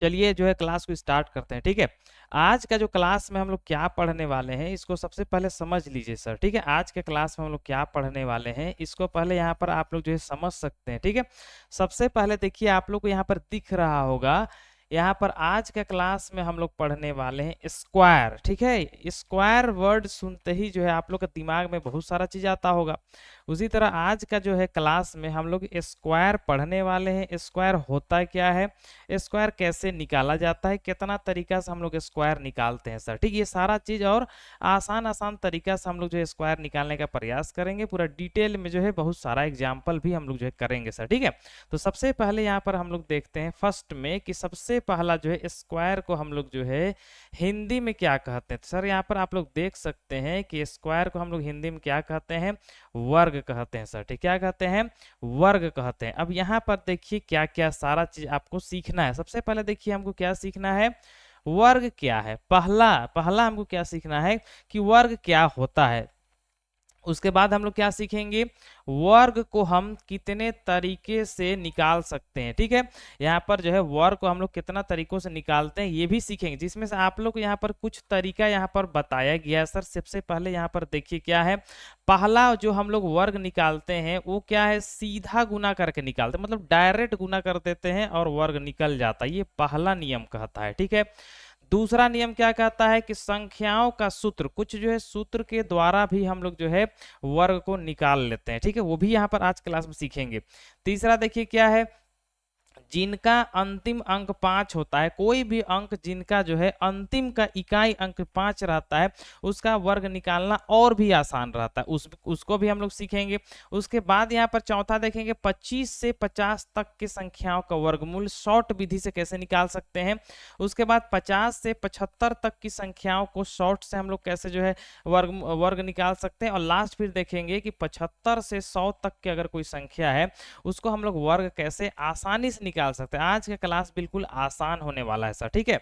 चलिए जो है क्लास को स्टार्ट करते हैं। ठीक है, आज का जो क्लास में हम लोग क्या पढ़ने वाले हैं इसको सबसे पहले समझ लीजिए सर। ठीक है, आज के क्लास में हम लोग क्या पढ़ने वाले हैं इसको पहले यहाँ पर आप लोग जो है समझ सकते हैं। ठीक है, सबसे पहले देखिए आप लोग को यहाँ पर दिख रहा होगा, यहाँ पर आज का क्लास में हम लोग पढ़ने वाले हैं स्क्वायर। ठीक है, स्क्वायर वर्ड सुनते ही जो है आप लोग के दिमाग में बहुत सारा चीज आता होगा। उसी तरह आज का जो है क्लास में हम लोग स्क्वायर पढ़ने वाले हैं। स्क्वायर होता क्या है, स्क्वायर कैसे निकाला जाता है, कितना तरीका से हम लोग स्क्वायर निकालते हैं सर। ठीक, ये सारा चीज और आसान आसान तरीका से हम लोग जो है स्क्वायर निकालने का प्रयास करेंगे। पूरा डिटेल में जो है बहुत सारा एग्जाम्पल भी हम लोग जो है करेंगे सर। ठीक है, तो सबसे पहले यहाँ पर हम लोग देखते हैं फर्स्ट में कि सबसे पहला जो है स्क्वायर को हम लोग जो है हिंदी में क्या कहते हैं। तो सर यहाँ पर आप लोग देख सकते हैं कि स्क्वायर को हम लोग हिंदी में क्या कहते हैं, वर्ग कहते हैं सर। ठीक, क्या कहते हैं, वर्ग कहते हैं। अब यहाँ पर देखिए क्या क्या सारा चीज आपको सीखना है। सबसे पहले देखिए हमको क्या सीखना है, वर्ग क्या है। पहला पहला हमको क्या सीखना है कि वर्ग क्या होता है। उसके बाद हम लोग क्या सीखेंगे, वर्ग को हम कितने तरीके से निकाल सकते हैं। ठीक है, यहाँ पर जो है वर्ग को हम लोग कितना तरीकों से निकालते हैं ये भी सीखेंगे, जिसमें से आप लोग को यहाँ पर कुछ तरीका यहाँ पर बताया गया है सर। सबसे पहले यहाँ पर देखिए क्या है, पहला जो हम लोग वर्ग निकालते हैं वो क्या है, सीधा गुना करके निकालते हैं, मतलब डायरेक्ट गुना कर देते हैं और वर्ग निकल जाता है। ये पहला नियम कहता है। ठीक है, दूसरा नियम क्या कहता है कि संख्याओं का सूत्र, कुछ जो है सूत्र के द्वारा भी हम लोग जो है वर्ग को निकाल लेते हैं। ठीक है, वो भी यहाँ पर आज क्लास में सीखेंगे। तीसरा देखिए क्या है, जिनका अंतिम अंक 5 होता है, कोई भी अंक जिनका जो है अंतिम का इकाई अंक 5 रहता है उसका वर्ग निकालना और भी आसान रहता है, उसको भी हम लोग सीखेंगे। उसके बाद यहाँ पर चौथा देखेंगे 25 से 50 तक की संख्याओं का वर्गमूल शॉर्ट विधि से कैसे निकाल सकते हैं। उसके बाद 50 से 75 तक की संख्याओं को शॉर्ट से हम लोग कैसे जो है वर्ग निकाल सकते हैं। और लास्ट फिर देखेंगे कि 75 से 100 तक की अगर कोई संख्या है उसको हम लोग वर्ग कैसे आसानी से निकाल सकते हैं। आज का क्लास बिल्कुल आसान होने वाला है सर। ठीक है,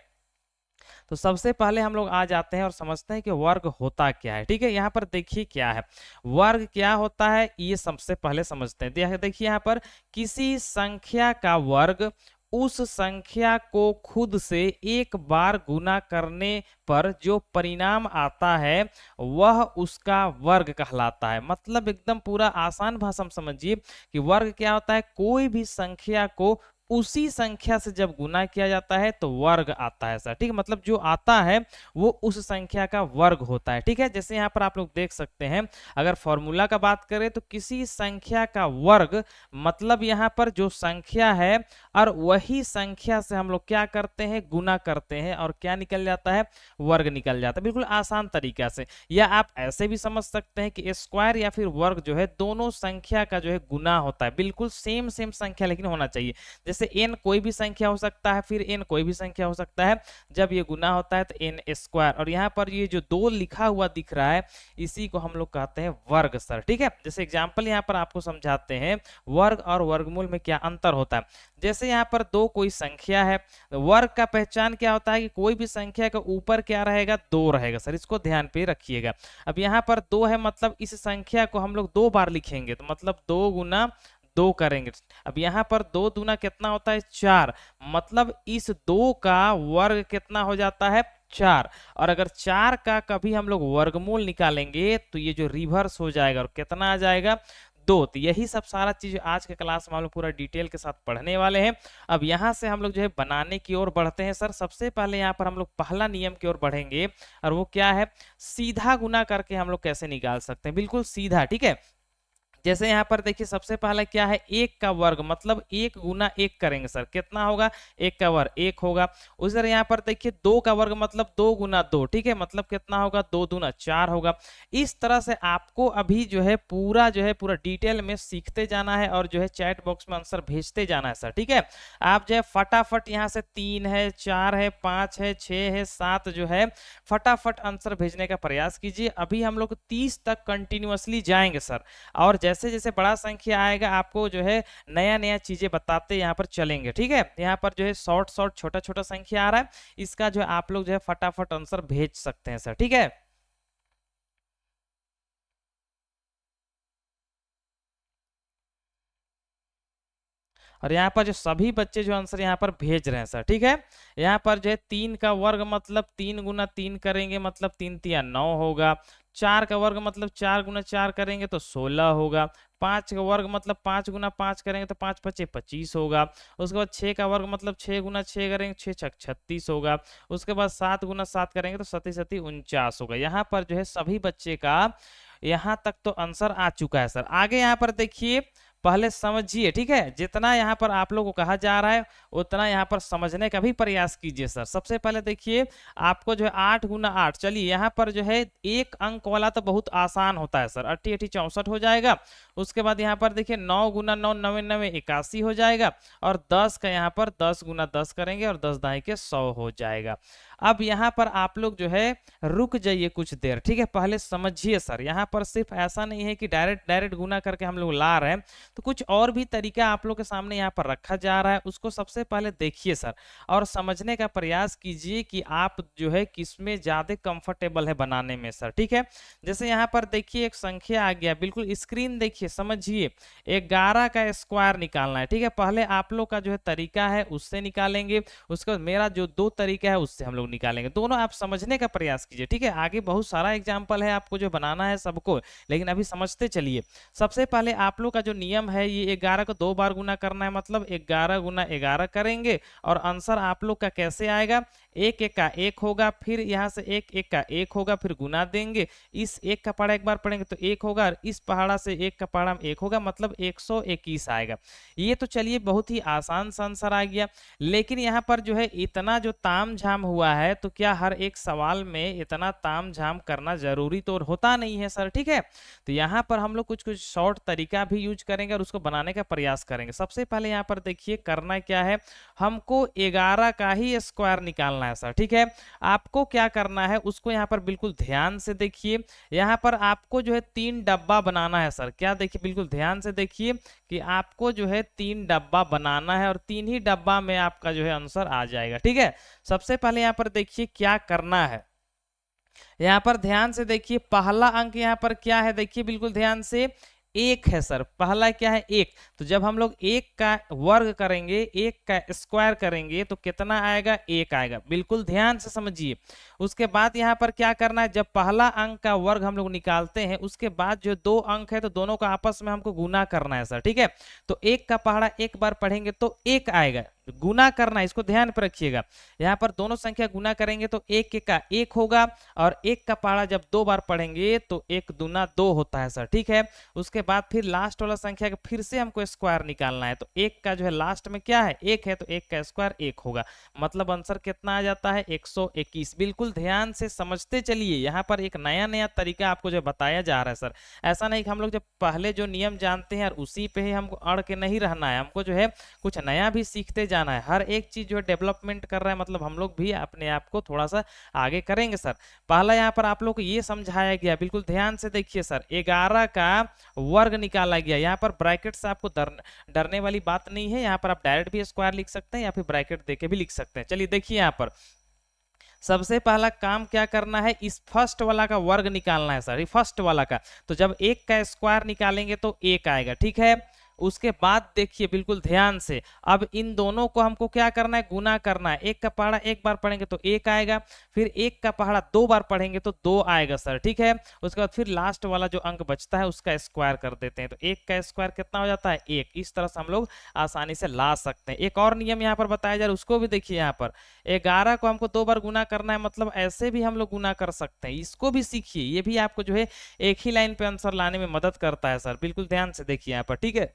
तो सबसे पहले हम लोग आ जाते हैं और समझते हैं कि वर्ग होता क्या है। ठीक है, यहाँ पर देखिए क्या है, वर्ग क्या होता है ये सबसे पहले समझते हैं। देखिए यहाँ पर किसी संख्या का वर्ग उस संख्या को खुद से एक बार गुना करने पर जो परिणाम आता है वह उसका वर्ग कहलाता है। मतलब एकदम पूरा आसान भाषा में समझिए कि वर्ग क्या होता है, कोई भी संख्या को उसी संख्या से जब गुना किया जाता है तो वर्ग आता है सर। ठीक है, मतलब जो आता है वो उस संख्या का वर्ग होता है। ठीक है, जैसे यहाँ पर आप लोग देख सकते हैं, अगर फॉर्मूला का बात करें तो किसी संख्या का वर्ग मतलब यहाँ पर जो संख्या है और वही संख्या से हम लोग क्या करते हैं, गुना करते हैं और क्या निकल जाता है, वर्ग निकल जाता है। बिल्कुल आसान तरीका से, या आप ऐसे भी समझ सकते हैं कि स्क्वायर या फिर वर्ग जो है दोनों संख्या का जो है गुना होता है। बिल्कुल सेम सेम संख्या लेकिन होना चाहिए। जैसे n कोई भी संख्या हो सकता है, फिर n कोई भी संख्या हो सकता है, जब ये गुना होता है तो n स्क्वायर। और यहाँ पर ये जो 2 लिखा हुआ दिख रहा है इसी को हम लोग कहते हैं वर्ग सर। ठीक है, जैसे एग्जांपल यहाँ पर आपको समझाते हैं वर्ग और वर्गमूल में क्या अंतर होता है। जैसे यहाँ पर 2 कोई संख्या है, वर्ग का पहचान क्या होता है कि कोई भी संख्या का ऊपर क्या रहेगा, 2 रहेगा सर, इसको ध्यान पे रखिएगा। अब यहाँ पर 2 है मतलब इस संख्या को हम लोग 2 बार लिखेंगे तो मतलब 2 गुना 2 करेंगे। अब यहाँ पर 2 दूना कितना होता है, 4, मतलब इस 2 का वर्ग कितना हो जाता है, 4। और अगर 4 का कभी हम लोग वर्गमूल निकालेंगे तो ये जो रिवर्स हो जाएगा और कितना आ जाएगा, 2। तो यही सब सारा चीज आज के क्लास में हम लोग पूरा डिटेल के साथ पढ़ने वाले हैं। अब यहाँ से हम लोग जो है बनाने की ओर बढ़ते हैं सर। सबसे पहले यहाँ पर हम लोग पहला नियम की ओर बढ़ेंगे और वो क्या है, सीधा गुना करके हम लोग कैसे निकाल सकते हैं, बिल्कुल सीधा। ठीक है, जैसे यहाँ पर देखिए सबसे पहला क्या है, 1 का वर्ग मतलब 1 गुना 1 करेंगे सर, कितना होगा, 1 का वर्ग 1 होगा। उसी तरह यहाँ पर देखिए 2 का वर्ग मतलब 2 गुना 2, ठीक है, मतलब कितना होगा, 2 दूना 4 होगा। इस तरह से आपको अभी जो है पूरा डिटेल में सीखते जाना है और जो है चैट बॉक्स में आंसर भेजते जाना है सर। ठीक है, आप जो है फटाफट यहाँ से 3 है, 4 है, 5 है, 6 है, 7 जो है फटाफट आंसर भेजने का प्रयास कीजिए। अभी हम लोग 30 तक कंटिन्यूअसली जाएंगे सर, और जैसे जैसे बड़ा संख्या आएगा आपको जो है नया नया चीजें बताते यहाँ पर चलेंगे। ठीक है, यहाँ पर जो है शॉर्ट छोटा छोटा संख्या आ रहा है, इसका जो है आप लोग जो है फटाफट आंसर भेज सकते हैं सर। ठीक है, और यहाँ पर जो सभी बच्चे जो आंसर यहाँ पर भेज रहे हैं सर, ठीक है। यहाँ पर जो है 3 का वर्ग मतलब 3 गुना 3 करेंगे मतलब 3 तिया 9 होगा। 4 का वर्ग मतलब 4 गुना 4 करेंगे तो 16 होगा। 5 का वर्ग मतलब 5 गुना 5 करेंगे तो 5 पचे 25 होगा। उसके बाद 6 का वर्ग मतलब 6 गुना 6 करेंगे 6 छक 36 होगा। उसके बाद 7 गुना 7 करेंगे तो 7 7 49 होगा। यहाँ पर जो है सभी बच्चे का यहाँ तक तो आंसर आ चुका है सर। आगे यहाँ पर देखिए, पहले समझिए, ठीक है। जितना यहाँ पर आप लोगों को कहा जा रहा है उतना यहाँ पर समझने का भी प्रयास कीजिए सर। सबसे पहले देखिए, आपको जो है 8 गुना 8, चलिए यहाँ पर जो है एक अंक वाला तो बहुत आसान होता है सर, 8 8 64 हो जाएगा। उसके बाद यहाँ पर देखिए 9 गुना 9 9 9 81 हो जाएगा। और 10 का यहाँ पर 10 गुना 10 करेंगे और 10 दाई के 100 हो जाएगा। अब यहाँ पर आप लोग जो है रुक जाइए कुछ देर, ठीक है। पहले समझिए सर, यहाँ पर सिर्फ ऐसा नहीं है कि डायरेक्ट गुना करके हम लोग ला रहे हैं, तो कुछ और भी तरीका आप लोग के सामने यहाँ पर रखा जा रहा है। उसको सबसे पहले देखिए सर और समझने का प्रयास कीजिए कि आप जो है किसमें ज्यादा कंफर्टेबल है बनाने में सर, ठीक है। जैसे यहाँ पर देखिए एक संख्या आ गया, बिल्कुल स्क्रीन देखिए, समझिए। 11 का स्क्वायर निकालना है, ठीक है। पहले आप लोग का जो है तरीका है उससे निकालेंगे, उसके बाद मेरा जो 2 तरीका है उससे हम लोग निकालेंगे। दोनों आप समझने का प्रयास कीजिए, ठीक है। आगे बहुत सारा एग्जाम्पल है आपको जो बनाना है सबको, लेकिन अभी समझते चलिए। सबसे पहले आप लोग का जो नियम है, ये 11 को 2 बार गुना करना है, मतलब 11 गुना 11 करेंगे और आंसर आप लोग का कैसे आएगा, 1 1 का 1 होगा, फिर यहाँ से 1 1 का 1 होगा, फिर गुना देंगे। इस 1 का पहाड़ा एक बार पढ़ेंगे तो 1 होगा, और इस पहाड़ा से 1 का पहाड़ा में 1 होगा, मतलब 121 आएगा। ये तो चलिए बहुत ही आसान सा आंसर आ गया। लेकिन यहाँ पर जो है इतना जो ताम झाम हुआ है, तो क्या हर एक सवाल में इतना ताम झाम करना जरूरी तो होता नहीं है सर, ठीक है। तो यहाँ पर हम लोग कुछ कुछ शॉर्ट तरीका भी यूज करेंगे और उसको बनाने का प्रयास करेंगे। सबसे पहले यहाँ पर देखिए करना क्या है, हमको 11 का ही स्क्वायर निकालना है सर, ठीक है। आपको क्या करना है उसको यहाँ पर बिल्कुल ध्यान से देखिए। यहाँ पर आपको जो है 3 डब्बा बनाना है सर। क्या देखिए, बिल्कुल ध्यान से देखिए कि आपको जो है 3 डब्बा बनाना है और 3 ही डब्बा में आपका जो है आंसर आ जाएगा, ठीक है। सबसे पहले यहाँ पर देखिए क्या करना है, यहाँ पर ध्यान से देखिए। पहला अंक यहाँ पर क्या है, देखिए बिल्कुल ध्यान से, 1 है सर। पहला क्या है, 1। तो जब हम लोग 1 का वर्ग करेंगे, 1 का स्क्वायर करेंगे तो कितना आएगा, 1 आएगा। बिल्कुल ध्यान से समझिए। उसके बाद यहाँ पर क्या करना है, जब पहला अंक का वर्ग हम लोग निकालते हैं, उसके बाद जो 2 अंक है तो दोनों का आपस में हमको गुना करना है सर, ठीक है। तो 1 का पहाड़ा एक बार पढ़ेंगे तो 1 आएगा, गुना करना है, इसको ध्यान पर रखिएगा। यहाँ पर दोनों संख्या गुना करेंगे तो 1 1 का 1 होगा, और 1 का पहाड़ा जब 2 बार पढ़ेंगे तो 1 दूना 2 होता है सर, ठीक है। उसके बाद फिर लास्ट वाला संख्या का फिर से हमको स्क्वायर निकालना है, तो 1 का जो है लास्ट में क्या है, 1 है, तो 1 का स्क्वायर 1 होगा, मतलब आंसर कितना आ जाता है, 121। बिल्कुल ध्यान से समझते चलिए। यहाँ पर एक नया नया तरीका आपको जो बताया जा रहा है सर। ऐसा नहीं कि हम लोग जब पहले जो नियम जानते हैं और उसी पे ही हमको अड़ के नहीं रहना है, हमको जो है कुछ नया भी सीखते जाना है। हर एक चीज जो है डेवलपमेंट कर रहा है, मतलब हम लोग भी अपने आप को थोड़ा सा आगे करेंगे सर। पहला यहाँ पर आप लोग को ये समझाया गया, बिल्कुल ध्यान से देखिए सर। 11 का वर्ग निकाला गया, यहाँ पर ब्रैकेट से आपको डरने वाली बात नहीं है। यहाँ पर आप डायरेक्ट भी स्क्वायर लिख सकते हैं या फिर ब्रैकेट देके भी लिख सकते हैं। चलिए देखिए, यहाँ पर सबसे पहला काम क्या करना है, इस फर्स्ट वाला का वर्ग निकालना है सर, फर्स्ट वाला का। तो जब 1 का स्क्वायर निकालेंगे तो 1 आएगा, ठीक है। उसके बाद देखिए बिल्कुल ध्यान से, अब इन दोनों को हमको क्या करना है, गुना करना है। 1 का पहाड़ा एक बार पढ़ेंगे तो 1 आएगा, फिर 1 का पहाड़ा 2 बार पढ़ेंगे तो 2 आएगा सर, ठीक है। उसके बाद फिर लास्ट वाला जो अंक बचता है उसका स्क्वायर कर देते हैं, तो 1 का स्क्वायर कितना हो जाता है, 1। इस तरह से हम लोग आसानी से ला सकते हैं। एक और नियम यहाँ पर बताया जा रहा है, उसको भी देखिए। यहाँ पर 11 को हमको 2 बार गुना करना है, मतलब ऐसे भी हम लोग गुना कर सकते हैं, इसको भी सीखिए। ये भी आपको जो है एक ही लाइन पे आंसर लाने में मदद करता है सर। बिल्कुल ध्यान से देखिए यहाँ पर, ठीक है।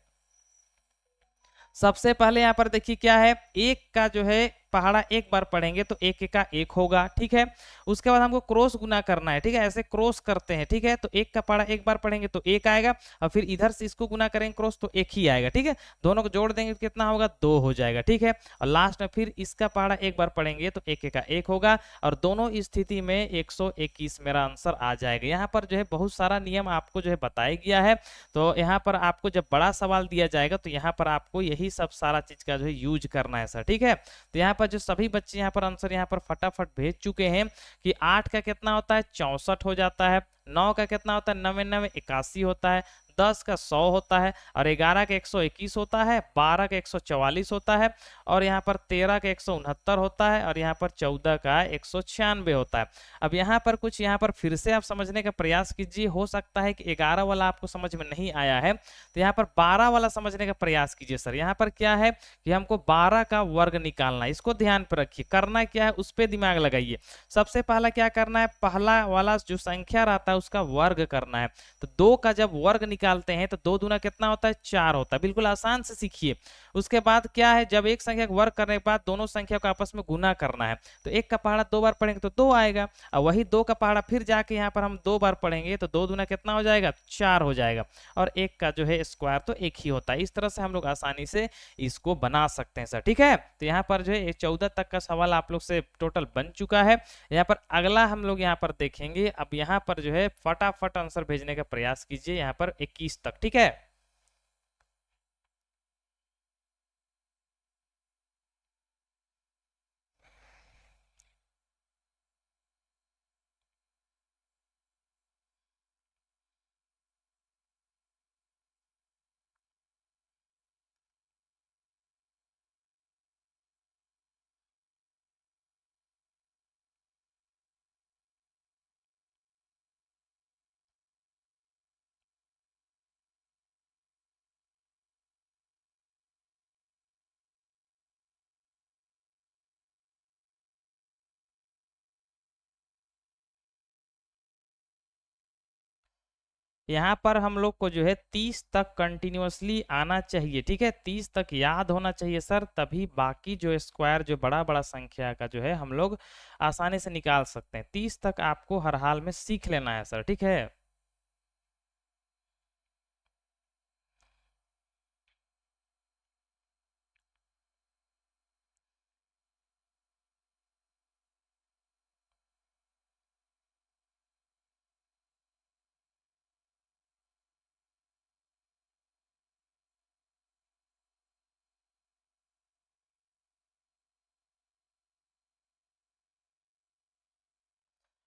सबसे पहले यहाँ पर देखिए क्या है, 1 का जो है पहाड़ा एक बार पढ़ेंगे तो 1 1 का 1 होगा, ठीक है। उसके बाद हमको क्रॉस गुना करना है, ठीक है। ऐसे क्रॉस करते हैं, ठीक है। तो 1 का पहाड़ा एक बार पढ़ेंगे तो 1 आएगा, और फिर इधर से इसको गुना करेंगे क्रॉस तो 1 ही आएगा, ठीक है। दोनों को जोड़ देंगे तो कितना होगा, 2 हो जाएगा, ठीक है। और लास्ट में फिर इसका पहाड़ा एक बार पढ़ेंगे तो 1 1 का 1 होगा, और दोनों स्थिति में 121 मेरा आंसर आ जाएगा। यहाँ पर जो है बहुत सारा नियम आपको जो है बताया गया है। तो यहाँ पर आपको जब बड़ा सवाल दिया जाएगा तो यहाँ पर आपको यही सब सारा चीज का जो है यूज करना है सर, ठीक है। तो यहाँ पर जो सभी बच्चे यहाँ पर आंसर यहाँ पर फटाफट भेज चुके हैं कि 8 का कितना होता है, 64 हो जाता है। 9 का कितना होता है, 99 81 होता है। 10 का 100 होता है, और 11 का 121 होता है, 12 का 144 होता है, और यहाँ पर 13 का 169 होता है, और यहाँ पर 14 का 196 होता है। अब यहाँ पर कुछ यहाँ पर फिर से आप समझने का प्रयास कीजिए, हो सकता है कि 11 वाला आपको समझ में नहीं आया है, तो यहाँ पर 12 वाला समझने का प्रयास कीजिए। सर यहाँ पर क्या है कि हमको 12 का वर्ग निकालना है, इसको ध्यान पर रखिए। करना क्या है उस पर दिमाग लगाइए। सबसे पहला क्या करना है, पहला वाला जो संख्या रहता है उसका वर्ग करना है। तो 2 का जब वर्ग निकालते हैं तो 2 दूना कितना होता है, 4 होता है। बिल्कुल आसान से सीखिए। उसके बाद क्या है, जब एक संख्या का वर्ग करने के बाद दोनों संख्या को आपस में गुना करना है, तो 1 का पहाड़ा 2 बार पढ़ेंगे तो 2 आएगा, और वही 2 का पहाड़ा फिर जाके यहाँ पर हम 2 बार पढ़ेंगे तो 2 दूना कितना हो जाएगा, 4 हो जाएगा, और 1 का जो है स्क्वायर तो 1 ही होता है। इस तरह से हम लोग आसानी से इसको बना सकते हैं सर, ठीक है। तो यहाँ पर जो है 14 तक का सवाल आप लोग से टोटल बन चुका है। यहाँ पर अगला हम लोग यहाँ पर देखेंगे। अब यहाँ पर जो है फटाफट आंसर भेजने का प्रयास कीजिए, यहाँ पर 21 तक, ठीक है। यहाँ पर हम लोग को जो है 30 तक कंटिन्यूअसली आना चाहिए, ठीक है। 30 तक याद होना चाहिए सर, तभी बाकी जो स्क्वायर जो बड़ा बड़ा संख्या का जो है हम लोग आसानी से निकाल सकते हैं। 30 तक आपको हर हाल में सीख लेना है सर, ठीक है।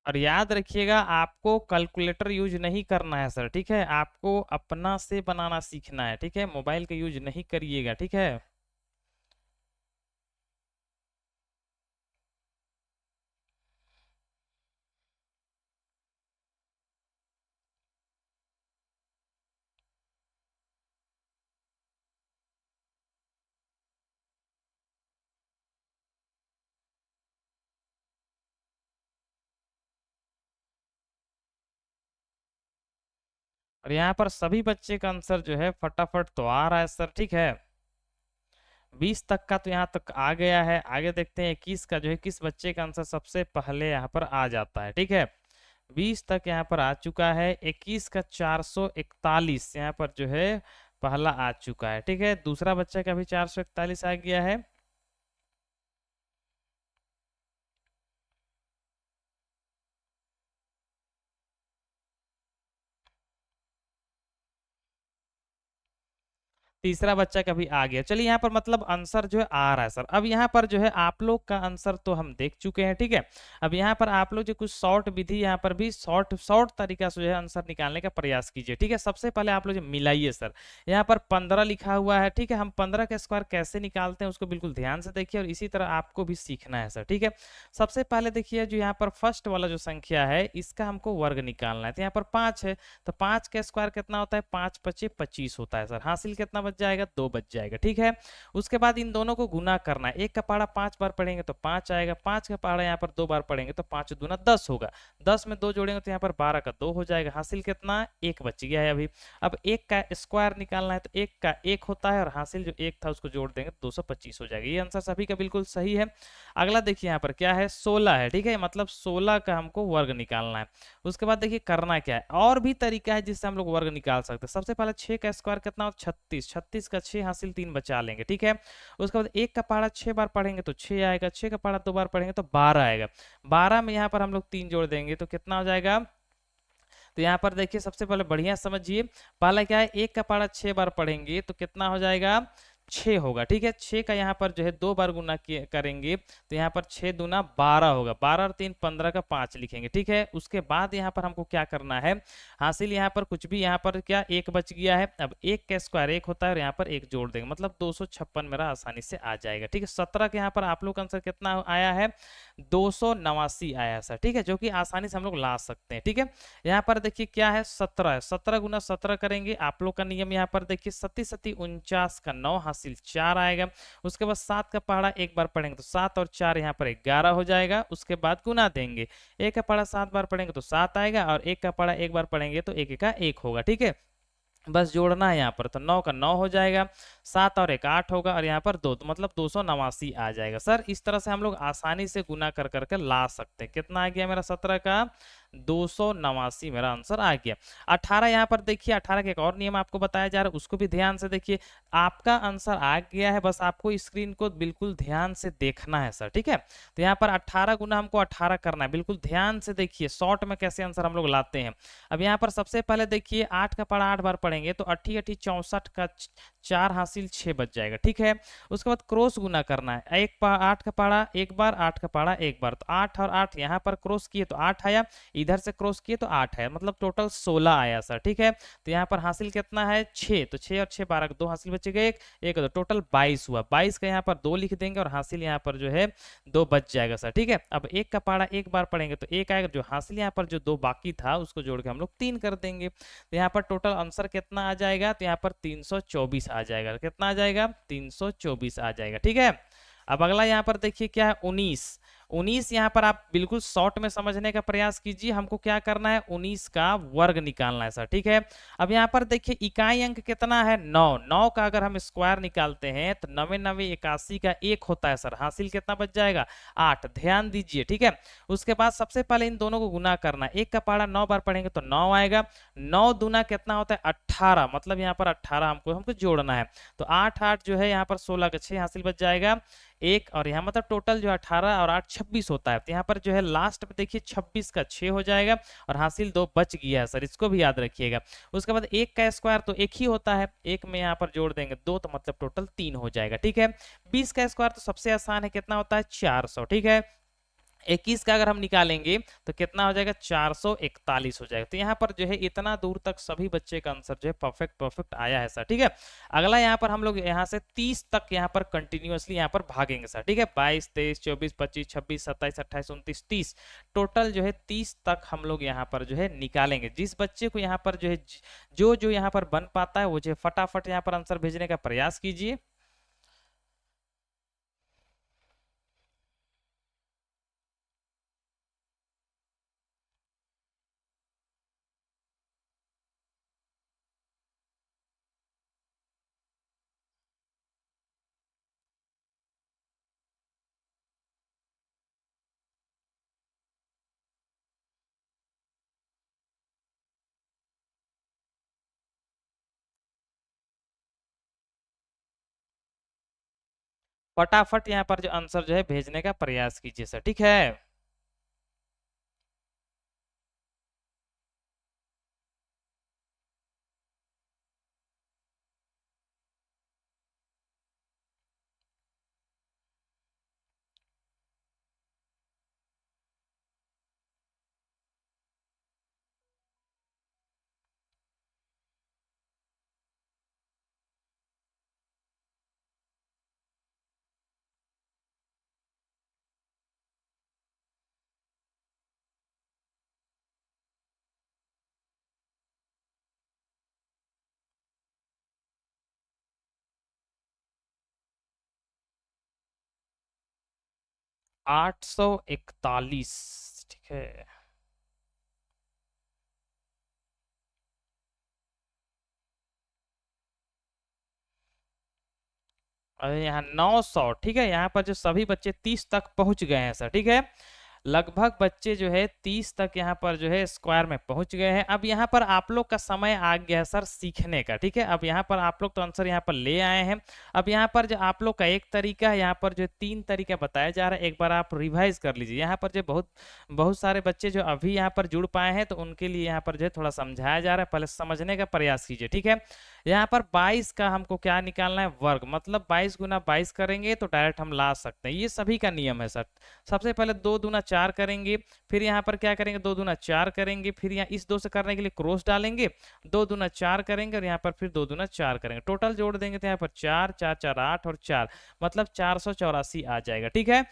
और याद रखिएगा, आपको कैलकुलेटर यूज नहीं करना है सर, ठीक है। आपको अपना से बनाना सीखना है, ठीक है। मोबाइल का यूज नहीं करिएगा, ठीक है। और यहाँ पर सभी बच्चे का आंसर जो है फटाफट तो आ रहा है सर, ठीक है। 20 तक का तो यहाँ तक आ गया है। आगे देखते हैं 21 का जो है किस बच्चे का आंसर सबसे पहले यहाँ पर आ जाता है, ठीक है। 20 तक यहाँ पर आ चुका है। 21 का 441 यहाँ पर जो है पहला आ चुका है, ठीक है। दूसरा बच्चा का भी 441 आ गया है। तीसरा बच्चा का भी आ गया। चलिए यहाँ पर मतलब आंसर जो है आ रहा है सर। अब यहाँ पर जो है आप लोग का आंसर तो हम देख चुके हैं, ठीक है। अब यहाँ पर आप लोग जो कुछ शॉर्ट विधि यहाँ पर भी शॉर्ट शॉर्ट तरीका से जो है आंसर निकालने का प्रयास कीजिए, ठीक है। सबसे पहले आप लोग जो मिलाइए सर, यहाँ पर 15 लिखा हुआ है, ठीक है। हम 15 का स्क्वायर कैसे निकालते हैं उसको बिल्कुल ध्यान से देखिए, और इसी तरह आपको भी सीखना है सर, ठीक है। सबसे पहले देखिए जो यहाँ पर फर्स्ट वाला जो संख्या है इसका हमको वर्ग निकालना है। तो यहाँ पर 5 है, तो 5 का स्क्वायर कितना होता है, 5 पचे 25 होता है सर। हासिल कितना बच जाएगा, 2 बच जाएगा, ठीक है। उसके बाद इन दोनों को गुना करना है। 1 का पहाड़ा 5 बार पढ़ेंगे तो 5 आएगा, 5 का पहाड़ा यहाँ पर 2 बार पढ़ेंगे तो 5 दूना 10 होगा। 10 में 2 जोड़ेंगे तो यहाँ पर 12 का 2 हो जाएगा। हासिल कितना, 1 बच गया है अभी। अब 1 का स्क्वायर निकालना है, तो 1 का 1 होता है, और हासिल जो 1 था उसको जोड़ देंगे तो 225 हो जाएगा। ये आंसर सभी का बिल्कुल सही है। अगला देखिए यहाँ पर क्या है, 16 है, ठीक है। मतलब 16 का हमको वर्ग निकालना है। उसके बाद देखिए करना क्या है, और भी तरीका है जिससे हम लोग वर्ग निकाल सकते हैं। सबसे पहले 6 का स्क्वायर कितना हो, 36, 36 का 6 हासिल 3 बचा लेंगे, ठीक है। उसके बाद 1 का पहाड़ा 6 बार पढ़ेंगे तो 6 आएगा, 6 का पहाड़ा 2 बार पढ़ेंगे तो 12 आएगा। 12 में यहाँ पर हम लोग 3 जोड़ देंगे तो कितना हो जाएगा। तो यहाँ पर देखिए सबसे पहले बढ़िया समझिए, पहला क्या है, 1 का पहाड़ा 6 बार पढ़ेंगे तो कितना हो जाएगा, 6 होगा, ठीक है। 6 का यहाँ पर जो है 2 बार गुना करेंगे तो यहाँ पर 6 दूना 12 होगा, 12 और 3 15 का 5 लिखेंगे, ठीक है। उसके बाद यहाँ पर हमको क्या करना है, हासिल यहाँ पर कुछ भी, यहाँ पर क्या एक बच गया है, अब एक का स्क्वायर एक होता है और यहाँ पर एक जोड़ देंगे, मतलब 256 मेरा आसानी से आ जाएगा, ठीक है। 17 के यहाँ पर आप लोग का आंसर कितना आया है, 289 आया सर, ठीक है, जो कि आसानी से हम लोग ला सकते हैं, ठीक है। यहाँ पर देखिए क्या है, 17 है, 17 गुना 17 करेंगे, आप लोग का नियम यहाँ पर देखिए 37 37 49 का 9 हासिल 4 आएगा। उसके बाद 7 का पहाड़ा एक बार पढ़ेंगे तो 7 और 4 यहाँ पर 11 हो जाएगा। उसके बाद गुना देंगे, एक का पहाड़ा 7 बार पढ़ेंगे तो 7 आएगा और एक का पहाड़ा एक बार पढ़ेंगे तो एक का 1 होगा, ठीक है। बस जोड़ना है यहाँ पर, तो 9 का 9 हो जाएगा, 7 और 1 8 होगा और यहाँ पर 2, तो मतलब 289 आ जाएगा सर। इस तरह से हम लोग आसानी से गुना कर करके ला सकते हैं। कितना आ गया मेरा 17 का 289 मेरा आंसर आ गया। 18 यहाँ पर देखिए, 18 का एक और नियम आपको बताया जा रहा है, उसको भी ध्यान से देखिए। आपका आंसर आ गया है, बस आपको स्क्रीन को बिल्कुल ध्यान से देखना है सर, ठीक है। तो यहाँ पर 18 गुना हमको 18 करना है, बिल्कुल ध्यान से देखिए शॉर्ट में कैसे आंसर हम लोग लाते हैं। अब यहाँ पर सबसे पहले देखिए 8 का पढ़ा 8 बार पढ़ेंगे तो 8 8 64 का 4 हासिल 6 बच जाएगा, ठीक है। उसके बाद क्रॉस गुना करना है, 8 का पढ़ा एक बार, 8 का पढ़ा एक बार, तो 8 और 8 यहाँ पर क्रॉस किए तो 8 आया, इधर से क्रॉस किए तो 8 है, मतलब टोटल 16 आया सर, ठीक है। तो यहाँ पर हासिल कितना है 6, तो 6 और 6 12 2 हासिल बचेगा, एक एक तो टोटल 22 हुआ, 22 का यहाँ पर 2 लिख देंगे और हासिल यहाँ पर जो है 2 बच जाएगा सर, ठीक है। अब एक का पहाड़ा एक बार पढ़ेंगे तो एक आएगा, जो हासिल यहाँ पर जो 2 बाकी था उसको जोड़ के हम लोग 3 कर देंगे, तो यहाँ पर टोटल आंसर कितना आ जाएगा, तो यहाँ पर 324 आ जाएगा। कितना आ जाएगा, 324 आ जाएगा, ठीक है। अब अगला यहाँ पर देखिए क्या है, 19। 19 यहाँ पर आप बिल्कुल शॉर्ट में समझने का प्रयास कीजिए। हमको क्या करना है, 19 का वर्ग निकालना है सर, ठीक है। अब यहाँ पर देखिए इकाई अंक कितना है, 9। 9 का अगर हम स्क्वायर निकालते हैं तो 9 9 81 का 1 होता है सर, हासिल कितना बच जाएगा, 8। ध्यान दीजिए, ठीक है। उसके बाद सबसे पहले इन दोनों को गुना करना है, एक का पहाड़ा 9 बार पढ़ेंगे तो 9 आएगा, 9 दूना कितना होता है 18, मतलब यहाँ पर 18 हमको जोड़ना है, तो 8 8 जो है यहाँ पर 16 का 6 हासिल बच जाएगा एक, और यहाँ मतलब टोटल जो 18 और 8 26 होता है, तो यहाँ पर जो है लास्ट में देखिए 26 का 6 हो जाएगा और हासिल 2 बच गया है सर, इसको भी याद रखिएगा। उसके बाद एक का स्क्वायर तो एक ही होता है, एक में यहाँ पर जोड़ देंगे 2, तो मतलब टोटल 3 हो जाएगा, ठीक है। 20 का स्क्वायर तो सबसे आसान है, कितना होता है 400, ठीक है। 21 का अगर हम निकालेंगे तो कितना हो जाएगा, 441 हो जाएगा। तो यहाँ पर जो है इतना दूर तक सभी बच्चे का आंसर जो है परफेक्ट परफेक्ट आया है सर, ठीक है। अगला यहाँ पर हम लोग यहाँ से 30 तक यहाँ पर कंटिन्यूअसली यहाँ पर भागेंगे सर, ठीक है। 22 23 24 25 26 27 28 29 30, टोटल जो है 30 तक हम लोग यहाँ पर जो है निकालेंगे। जिस बच्चे को यहाँ पर जो है जो जो यहाँ पर बन पाता है वो जो फटाफट यहाँ पर आंसर भेजने का प्रयास कीजिए। फटाफट यहाँ पर जो आंसर जो है भेजने का प्रयास कीजिए सर, ठीक है। 841, ठीक है। अरे यहाँ 900, ठीक है। यहाँ पर जो सभी बच्चे 30 तक पहुंच गए हैं सर, ठीक है। लगभग बच्चे जो है 30 तक यहाँ पर जो है स्क्वायर में पहुंच गए हैं। अब यहाँ पर आप लोग का समय आ गया है सर सीखने का, ठीक है। अब यहाँ पर आप लोग तो आंसर यहाँ पर ले आए हैं। अब यहाँ पर जो आप लोग का एक तरीका है, यहाँ पर जो 3 तरीका बताया जा रहा है, एक बार आप रिवाइज कर लीजिए। यहाँ पर जो बहुत बहुत सारे बच्चे जो अभी यहाँ पर जुड़ पाए हैं, तो उनके लिए यहाँ पर जो है थोड़ा समझाया जा रहा है, पहले समझने का प्रयास कीजिए, ठीक है। यहाँ पर 22 का हमको क्या निकालना है, वर्ग, मतलब 22 गुना 22 करेंगे तो डायरेक्ट हम ला सकते हैं, ये सभी का नियम है सर। सबसे पहले 2 दूना 4 करेंगे, फिर यहाँ पर क्या करेंगे, 2 दूना 4 करेंगे, फिर यहाँ इस 2 से करने के लिए क्रॉस डालेंगे, 2 दूना 4 करेंगे और यहाँ पर फिर 2 दूना 4 करेंगे, टोटल जोड़ देंगे तो यहाँ पर 4 4 4 8 और 4 मतलब 484 आ जाएगा, ठीक है।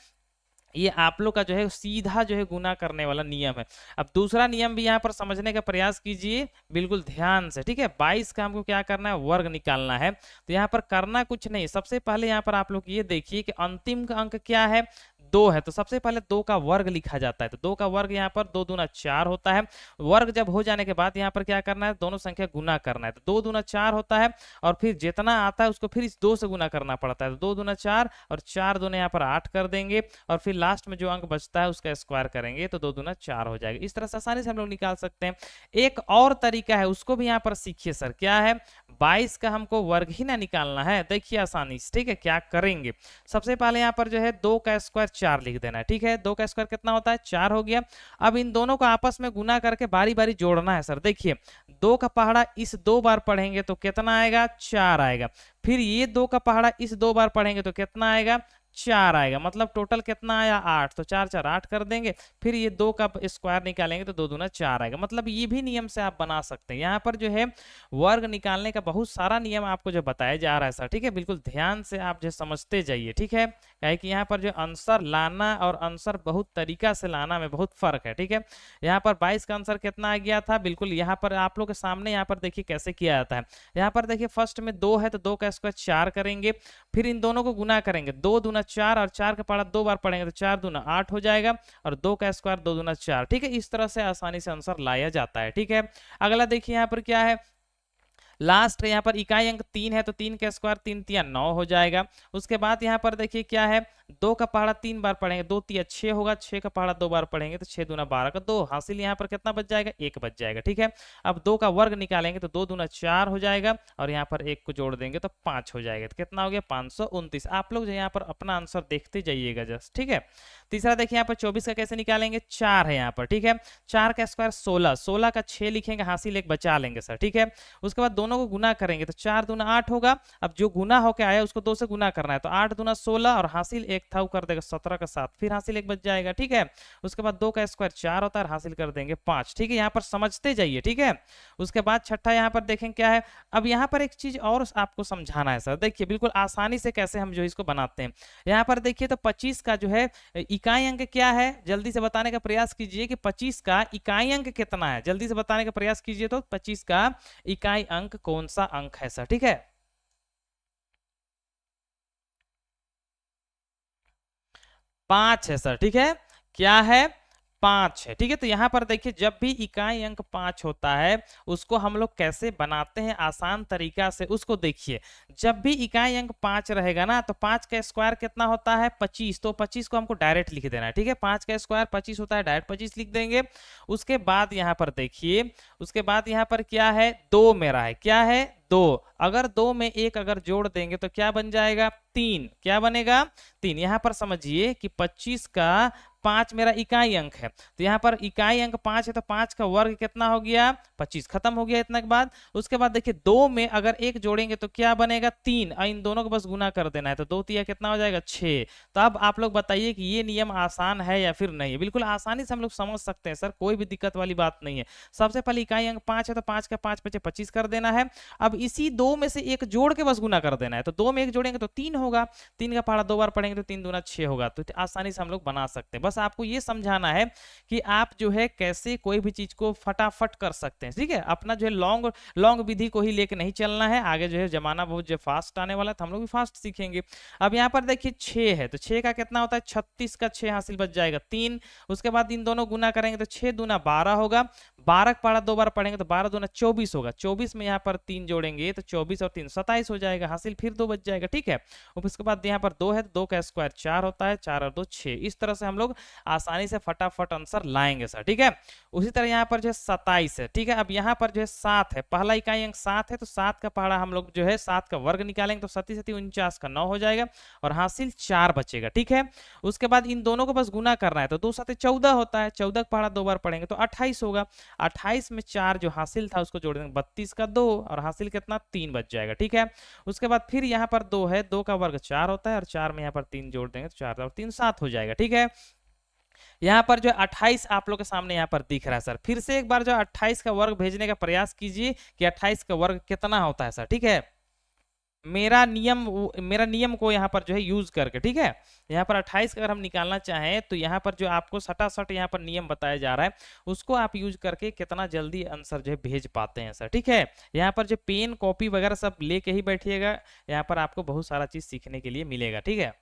ये आप लोग का जो है सीधा जो है गुना करने वाला नियम है। अब दूसरा नियम भी यहाँ पर समझने का प्रयास कीजिए बिल्कुल ध्यान से, ठीक है। 22 का हमको क्या करना है, वर्ग निकालना है। तो यहाँ पर करना कुछ नहीं, सबसे पहले यहाँ पर आप लोग ये देखिए कि अंतिम का अंक क्या है, 2 है। तो सबसे पहले 2 का वर्ग लिखा जाता है, तो 2 का वर्ग यहाँ पर 2 दूना 4 होता है। वर्ग जब हो जाने के बाद यहाँ पर क्या करना है, दोनों संख्या गुना करना है, तो 2 दूना 4 होता है और फिर जितना आता है उसको फिर इस 2 से गुना करना पड़ता है, तो 2 दूना 4 और 4 दूने यहाँ पर 8 कर देंगे और फिर लास्ट में जो अंक बचता है उसका स्क्वायर करेंगे तो 2 दूना 4 हो जाएगा। इस तरह से आसानी से हम लोग निकाल सकते हैं। एक और तरीका है, उसको भी यहाँ पर सीखिए सर, क्या है, 22 का हमको वर्ग ही ना निकालना है। देखिए आसानी से, ठीक है, क्या करेंगे, सबसे पहले यहाँ पर जो है 2 का स्क्वायर 4 लिख देना है, ठीक है। 2 का स्क्वायर कितना होता है, 4 हो गया। अब इन दोनों को आपस में गुना करके बारी बारी जोड़ना है सर। देखिए 2 का पहाड़ा इस 2 बार पढ़ेंगे तो कितना आएगा, 4 आएगा। फिर ये 2 का पहाड़ा इस 2 बार पढ़ेंगे तो कितना आएगा, 4 आएगा। मतलब टोटल कितना आया, 8, तो 4 4 8 कर देंगे। फिर ये 2 का स्क्वायर निकालेंगे तो 2 दूना 4 आएगा। मतलब ये भी नियम से आप बना सकते हैं। यहाँ पर जो है वर्ग निकालने का बहुत सारा नियम आपको जो बताया जा रहा है सर, ठीक है, बिल्कुल ध्यान से आप जो समझते जाइए, ठीक है। क्या कि यहाँ पर जो आंसर लाना और आंसर बहुत तरीका से लाना में बहुत फर्क है, ठीक है। यहाँ पर 22 का आंसर कितना आ गया था, बिल्कुल यहाँ पर आप लोग के सामने यहाँ पर देखिए कैसे किया जाता है। यहाँ पर देखिए फर्स्ट में 2 है तो 2 का स्क्वायर 4 करेंगे, फिर इन दोनों को गुना करेंगे, 2 दूना 4 और 4 का पहाड़ा 2 बार पढ़ेंगे तो 4 दूना 8 हो जाएगा और 2 का स्क्वायर 2 दूना 4, ठीक है। इस तरह से आसानी से आंसर लाया जाता है, ठीक है। अगला देखिए यहाँ पर क्या है, लास्ट यहाँ पर इकाई अंक 3 है तो 3 का स्क्वायर 3 तिया 9 हो जाएगा। उसके बाद यहाँ पर देखिए क्या है, 2 का पहाड़ा 3 बार पढ़ेंगे, 2 तिया 6 होगा, 6 का पहाड़ा 2 बार पढ़ेंगे तो 6 दूना 12 का 2, हासिल यहाँ पर कितना बच जाएगा, 1 बच जाएगा, ठीक है। अब 2 का वर्ग निकालेंगे तो 2 दूना 4 हो जाएगा और यहाँ पर 1 को जोड़ देंगे तो 5 हो जाएगा, तो कितना हो गया, 529। आप लोग जो यहाँ पर अपना आंसर देखते जाइएगा जस्ट, ठीक है। तीसरा देखिए यहाँ पर 24 का कैसे निकालेंगे, 4 है यहाँ पर, ठीक है। 4 का स्क्वायर 16, 16 का 6 लिखेंगे, हासिल 1 बचा लेंगे सर, ठीक है। उसके बाद दोनों को गुना करेंगे तो 4 दूना 8 होगा। अब जो गुना होके आया उसको 2 से गुना करना है, तो 8 दूना 16 और हासिल 1 था, कर देगा 17 का 7, फिर हासिल 1 बच जाएगा, ठीक है। उसके बाद 2 का स्क्वायर 4 होता है, हासिल कर देंगे 5, ठीक है। यहाँ पर समझते जाइए, ठीक है। उसके बाद छठा यहाँ पर देखें क्या है। अब यहाँ पर एक चीज और आपको समझाना है सर, देखिए बिल्कुल आसानी से कैसे हम जो इसको बनाते हैं। यहाँ पर देखिए तो 25 का जो है इकाई अंक क्या है, जल्दी से बताने का प्रयास कीजिए कि 25 का इकाई अंक कितना है, जल्दी से बताने का प्रयास कीजिए। तो 25 का इकाई अंक कौन सा अंक है सर, ठीक है। 5 है सर, ठीक है। क्या है, 5 है, ठीक है। तो यहाँ पर देखिए जब भी इकाई अंक 5 होता है उसको हम लोग कैसे बनाते हैं आसान तरीका से, उसको देखिए। जब भी इकाई अंक 5 रहेगा ना तो 5 का स्क्वायर कितना होता है, 25, तो 25 को हमको डायरेक्ट लिख देना है, ठीक है। 5 का स्क्वायर 25 होता है, डायरेक्ट 25 लिख देंगे। उसके बाद यहाँ पर देखिए, उसके बाद यहाँ पर क्या है, 2 मेरा है, क्या है, 2। अगर 2 में 1 अगर जोड़ देंगे तो क्या बन जाएगा, 3, क्या बनेगा, 3। यहाँ पर समझिए कि 25 का 5 मेरा इकाई अंक है, तो यहाँ पर इकाई अंक 5 है तो 5 का वर्ग कितना हो गया, 25, खत्म हो गया इतना के बाद। उसके बाद देखिए 2 में अगर 1 जोड़ेंगे तो क्या बनेगा, 3, और इन दोनों को बस गुना कर देना है तो 2 तिया कितना हो जाएगा, 6। तो अब आप लोग बताइए कि ये नियम आसान है या फिर नहीं। बिल्कुल आसानी से हम लोग समझ सकते हैं सर, कोई भी दिक्कत वाली बात नहीं है। सबसे पहले इकाई अंक 5 है तो 5 का 5 बचे 25 कर देना है। अब इसी 2 में से 1 जोड़ के बस गुना कर देना है, तो 2 में 1 जोड़ेंगे तो 3 होगा, 3 का पहाड़ा 2 बार पढ़ेंगे तो 3 दूना 6 होगा। तो आसानी से हम लोग बना सकते हैं। बस आपको ये समझाना है कि आप जो है कैसे कोई भी चीज को फटाफट कर सकते हैं, ठीक है। अपना जो है लॉन्ग लॉन्ग विधि को ही लेके नहीं चलना है, आगे जो है जमाना बहुत जो फास्ट आने वाला है तो हम लोग भी फास्ट सीखेंगे। अब यहाँ पर देखिए 6 है तो 6 का कितना होता है, 36 का 6 हासिल बच जाएगा 3। उसके बाद इन दोनों गुना करेंगे तो 6 दूना 12 होगा, 12 का पहाड़ा 2 बार पढ़ेंगे तो 12 दूना 24 होगा, 24 में यहाँ पर 3 जोड़ेंगे तो 24 और 3 27 हो जाएगा, हासिल फिर 2 बच जाएगा, ठीक है। उसके बाद यहाँ पर 2 है तो 2 का स्क्वायर 4 होता है, 4 और 2 6। इस तरह से हम लोग आसानी से फटाफट आंसर लाएंगे सर, ठीक है। उसी तरह यहाँ पर जो है 27 है, ठीक है। अब यहाँ पर जो है 7 है, पहला इकाई अंक 7 है, तो 7 का पहाड़ा हम लोग जो है 7 का वर्ग निकालेंगे तो 37 37 49 का 9 हो जाएगा और हासिल 4 बचेगा, ठीक है। उसके बाद इन दोनों को बस गुना करना है, तो 2 7 14 होता है, 14 का पहाड़ा 2 बार पढ़ेंगे तो 28 होगा। 28 में 4 जो हासिल था उसको जोड़ देंगे, 32 का 2 और हासिल कितना 3 बच जाएगा, ठीक है। उसके बाद फिर यहाँ पर 2 है, 2 का वर्ग 4 होता है और 4 में यहाँ पर 3 जोड़ देंगे तो 4 और 3 7 हो जाएगा, ठीक है। यहाँ पर जो 28 आप लोग के सामने यहाँ पर दिख रहा है सर। फिर से एक बार जो 28 का वर्ग भेजने का प्रयास कीजिए कि 28 का वर्ग कितना होता है सर, ठीक है। मेरा नियम को यहाँ पर जो है यूज करके, ठीक है। यहाँ पर 28 का अगर हम निकालना चाहें तो यहाँ पर जो आपको सटासट यहाँ पर नियम बताया जा रहा है उसको आप यूज करके कितना जल्दी आंसर जो है भेज पाते हैं सर, ठीक है। यहाँ पर जो पेन कॉपी वगैरह सब लेके ही बैठिएगा, यहाँ पर आपको बहुत सारा चीज सीखने के लिए मिलेगा, ठीक है।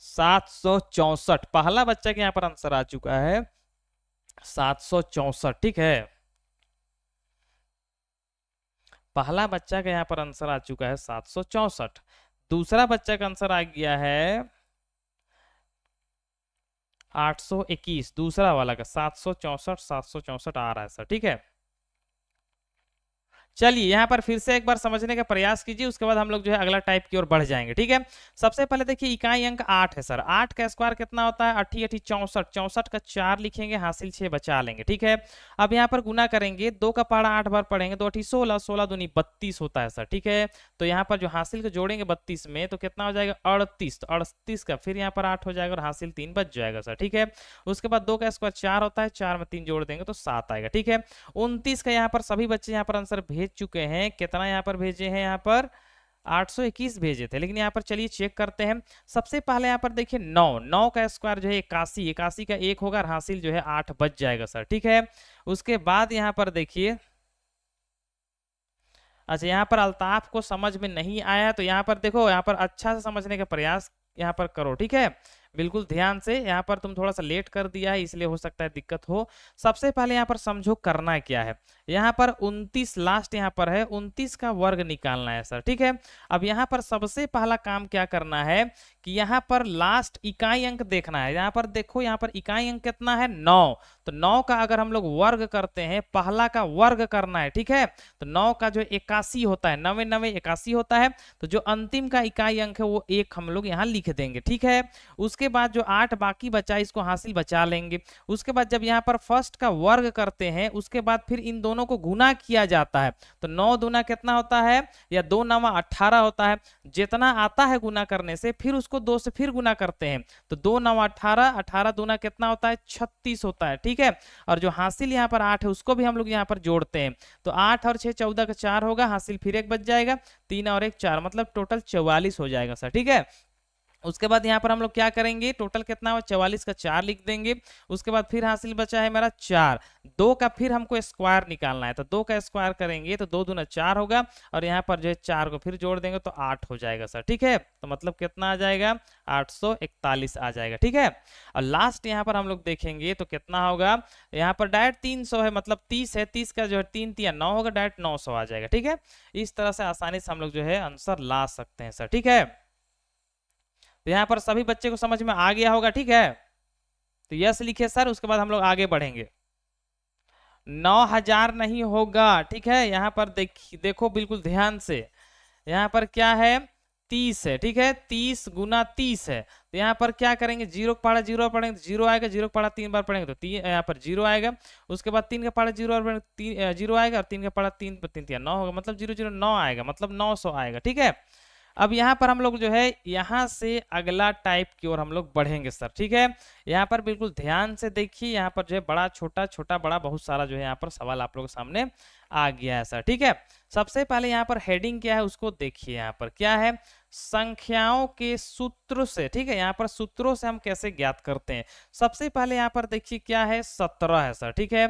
764 पहला बच्चा के यहाँ पर आंसर आ चुका है 764, ठीक है। पहला बच्चा का यहाँ पर आंसर आ चुका है 764। दूसरा बच्चा का आंसर आ गया है 821, दूसरा वाला का 764 आ रहा है सर, ठीक है। चलिए यहाँ पर फिर से एक बार समझने का प्रयास कीजिए, उसके बाद हम लोग जो है अगला टाइप की ओर बढ़ जाएंगे, ठीक है। सबसे पहले देखिए इकाई अंक 8 है सर। 8 का स्क्वायर कितना होता है, 8 8 64, 64 का 4 लिखेंगे, हासिल 6 बचा लेंगे, ठीक है। अब यहाँ पर गुना करेंगे, 2 का पहाड़ा 8 बार पढ़ेंगे, 2 8 16, 16 दूनी 32 होता है सर, ठीक है। तो यहाँ पर जो हासिल को जोड़ेंगे 32 में तो कितना हो जाएगा 38, तो 38 का फिर यहाँ पर 8 हो जाएगा और हासिल 3 बच जाएगा सर, ठीक है। उसके बाद 2 का स्क्वायर 4 होता है, 4 में 3 जोड़ देंगे तो 7 आएगा, ठीक है। 29 का यहाँ पर सभी बच्चे यहाँ पर आंसर भेज चुके हैं। कितना यहाँ पर भेजे हैं, यहाँ पर 821 भेजे थे, लेकिन यहाँ पर चलिए चेक करते हैं। सबसे पहले यहाँ पर देखिए 9, 9 का स्क्वायर जो है 81, 81 का 1 होगा और हासिल जो है 8 बच जाएगा सर, ठीक है। उसके बाद यहाँ पर देखिए, अच्छा यहाँ पर अल्ताफ को समझ में नहीं आया तो यहाँ पर देखो, यहाँ पर अच्छा से समझने का प्रयास यहाँ पर करो, ठीक है। बिल्कुल ध्यान से, यहाँ पर तुम थोड़ा सा लेट कर दिया है इसलिए हो सकता है दिक्कत हो। सबसे पहले यहाँ पर समझो करना क्या है। यहाँ पर 29 लास्ट यहाँ पर है, 29 का वर्ग निकालना है सर, ठीक है। अब यहाँ पर सबसे पहला काम क्या करना है कि यहाँ पर लास्ट इकाई अंक देखना है। यहाँ पर देखो, यहाँ पर इकाई अंक कितना है 9, तो 9 का अगर हम लोग वर्ग करते हैं, पहला का वर्ग करना है, ठीक है। तो 9 का जो 81 होता है, 9 9 81 होता है, तो जो अंतिम का इकाई अंक है वो 1 हम लोग यहाँ लिख देंगे, ठीक है। उसके बाद जो 8 बाकी बचा इसको हासिल बचा लेंगे। उसके बाद जब यहाँ पर फर्स्ट का वर्ग करते हैं उसके बाद फिर इन दोनों को गुना किया जाता है, तो 9 दूना कितना होता है, या 2 9 18 होता है। जितना आता है गुना करने से फिर उसको 2 से फिर गुना करते हैं, तो 2 9 18, 18 दूना कितना होता है 36 होता है, ठीक है। और जो हासिल यहाँ पर 8 है उसको भी हम लोग यहाँ पर जोड़ते हैं, तो 8 और 6 14 का 4 होगा, हासिल फिर 1 बच जाएगा, 3 और 1 4, मतलब टोटल 44 हो जाएगा सर, ठीक है। उसके बाद यहाँ पर हम लोग क्या करेंगे, टोटल कितना हुआ 44 का 4 लिख देंगे। उसके बाद फिर हासिल बचा है मेरा 4, 2 का फिर हमको स्क्वायर निकालना है, तो 2 का स्क्वायर करेंगे तो 2 दूना 4 होगा और यहाँ पर जो है 4 को फिर जोड़ देंगे तो 8 हो जाएगा सर, ठीक है। तो मतलब कितना आ जाएगा 841 आ जाएगा, ठीक है। और लास्ट यहाँ पर हम लोग देखेंगे तो कितना होगा, यहाँ पर डायरेक्ट 300 है, मतलब 30 है, 30 का जो है 3 3 9 होगा, डायरेक्ट 900 आ जाएगा, ठीक है। इस तरह से आसानी से हम लोग जो है आंसर ला सकते हैं सर, ठीक है। तो यहाँ पर सभी बच्चे को समझ में आ गया होगा, ठीक है। तो यस लिखे सर, उसके बाद हम लोग आगे बढ़ेंगे। 9000 नहीं होगा, ठीक है। यहाँ पर देखो बिल्कुल ध्यान से, यहाँ पर क्या है 30 है, ठीक है। 30 गुना 30 है, तो यहाँ पर क्या करेंगे, 0 का पहाड़ा 0 पढ़ेंगे तो 0 आएगा, 0 का पहाड़ा 3 बार पढ़ेंगे तो 3 यहाँ पर 0 आएगा। उसके बाद 3 का पहाड़ा 0 और 0 आएगा और 3 का पहाड़ा 3 पर 3 9 होगा, मतलब 0 0 9 आएगा, मतलब 900 आएगा, ठीक है। अब यहाँ पर हम लोग जो है यहाँ से अगला टाइप की ओर हम लोग बढ़ेंगे सर, ठीक है। यहाँ पर बिल्कुल ध्यान से देखिए, यहाँ पर जो है बड़ा छोटा छोटा बड़ा बहुत सारा जो है यहाँ पर सवाल आप लोगों के सामने आ गया है सर, ठीक है। सबसे पहले यहाँ पर हेडिंग क्या है उसको देखिए, यहाँ पर क्या है, संख्याओं के सूत्र से, ठीक है। यहाँ पर सूत्रों से हम कैसे ज्ञात करते हैं। सबसे पहले यहाँ पर देखिए क्या है 17 है सर, ठीक है।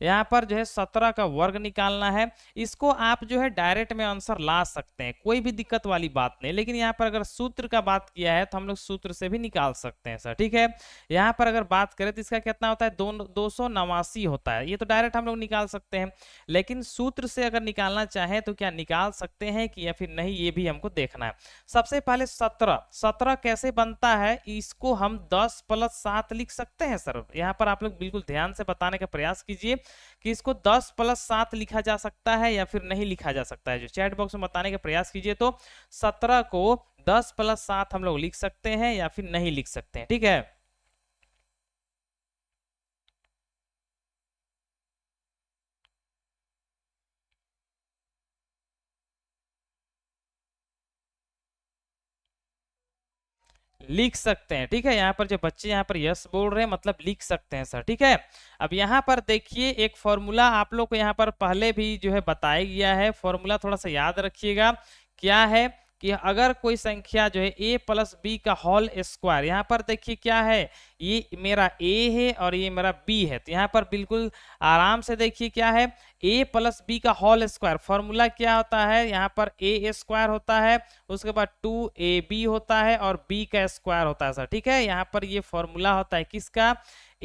यहाँ पर जो है 17 का वर्ग निकालना है। इसको आप जो है डायरेक्ट में आंसर ला सकते हैं, कोई भी दिक्कत वाली बात नहीं, लेकिन यहाँ पर अगर सूत्र का बात किया है तो हम लोग सूत्र से भी निकाल सकते हैं सर, ठीक है। यहाँ पर अगर बात करें तो इसका कितना होता है, 289 होता है, ये तो डायरेक्ट हम लोग निकाल सकते हैं, लेकिन सूत्र से अगर निकालना चाहें तो क्या निकाल सकते हैं कि या फिर नहीं, ये भी हमको देखना है। सबसे पहले 17 कैसे बनता है, इसको हम 10 + 7 लिख सकते हैं सर। यहाँ पर आप लोग बिल्कुल ध्यान से बताने का प्रयास कीजिए कि इसको 10 + 7 लिखा जा सकता है या फिर नहीं लिखा जा सकता है, जो चैट बॉक्स में बताने का प्रयास कीजिए। तो 17 को 10 + 7 हम लोग लिख सकते हैं या फिर नहीं लिख सकते हैं, ठीक है। लिख सकते हैं, ठीक है। यहाँ पर जो बच्चे यहाँ पर यस बोल रहे हैं मतलब लिख सकते हैं सर, ठीक है। अब यहाँ पर देखिए एक फॉर्मूला आप लोग को यहाँ पर पहले भी जो है बताया गया है, फॉर्मूला थोड़ा सा याद रखिएगा। क्या है कि अगर कोई संख्या जो है a + b का होल स्क्वायर, यहाँ पर देखिए क्या है, ये मेरा a है और ये मेरा b है, तो यहाँ पर बिल्कुल आराम से देखिए क्या है, a + b का होल स्क्वायर, फॉर्मूला क्या होता है, यहाँ पर a स्क्वायर होता है, उसके बाद 2ab होता है और b का स्क्वायर होता है सर, ठीक है। यहाँ पर ये फॉर्मूला होता है किसका,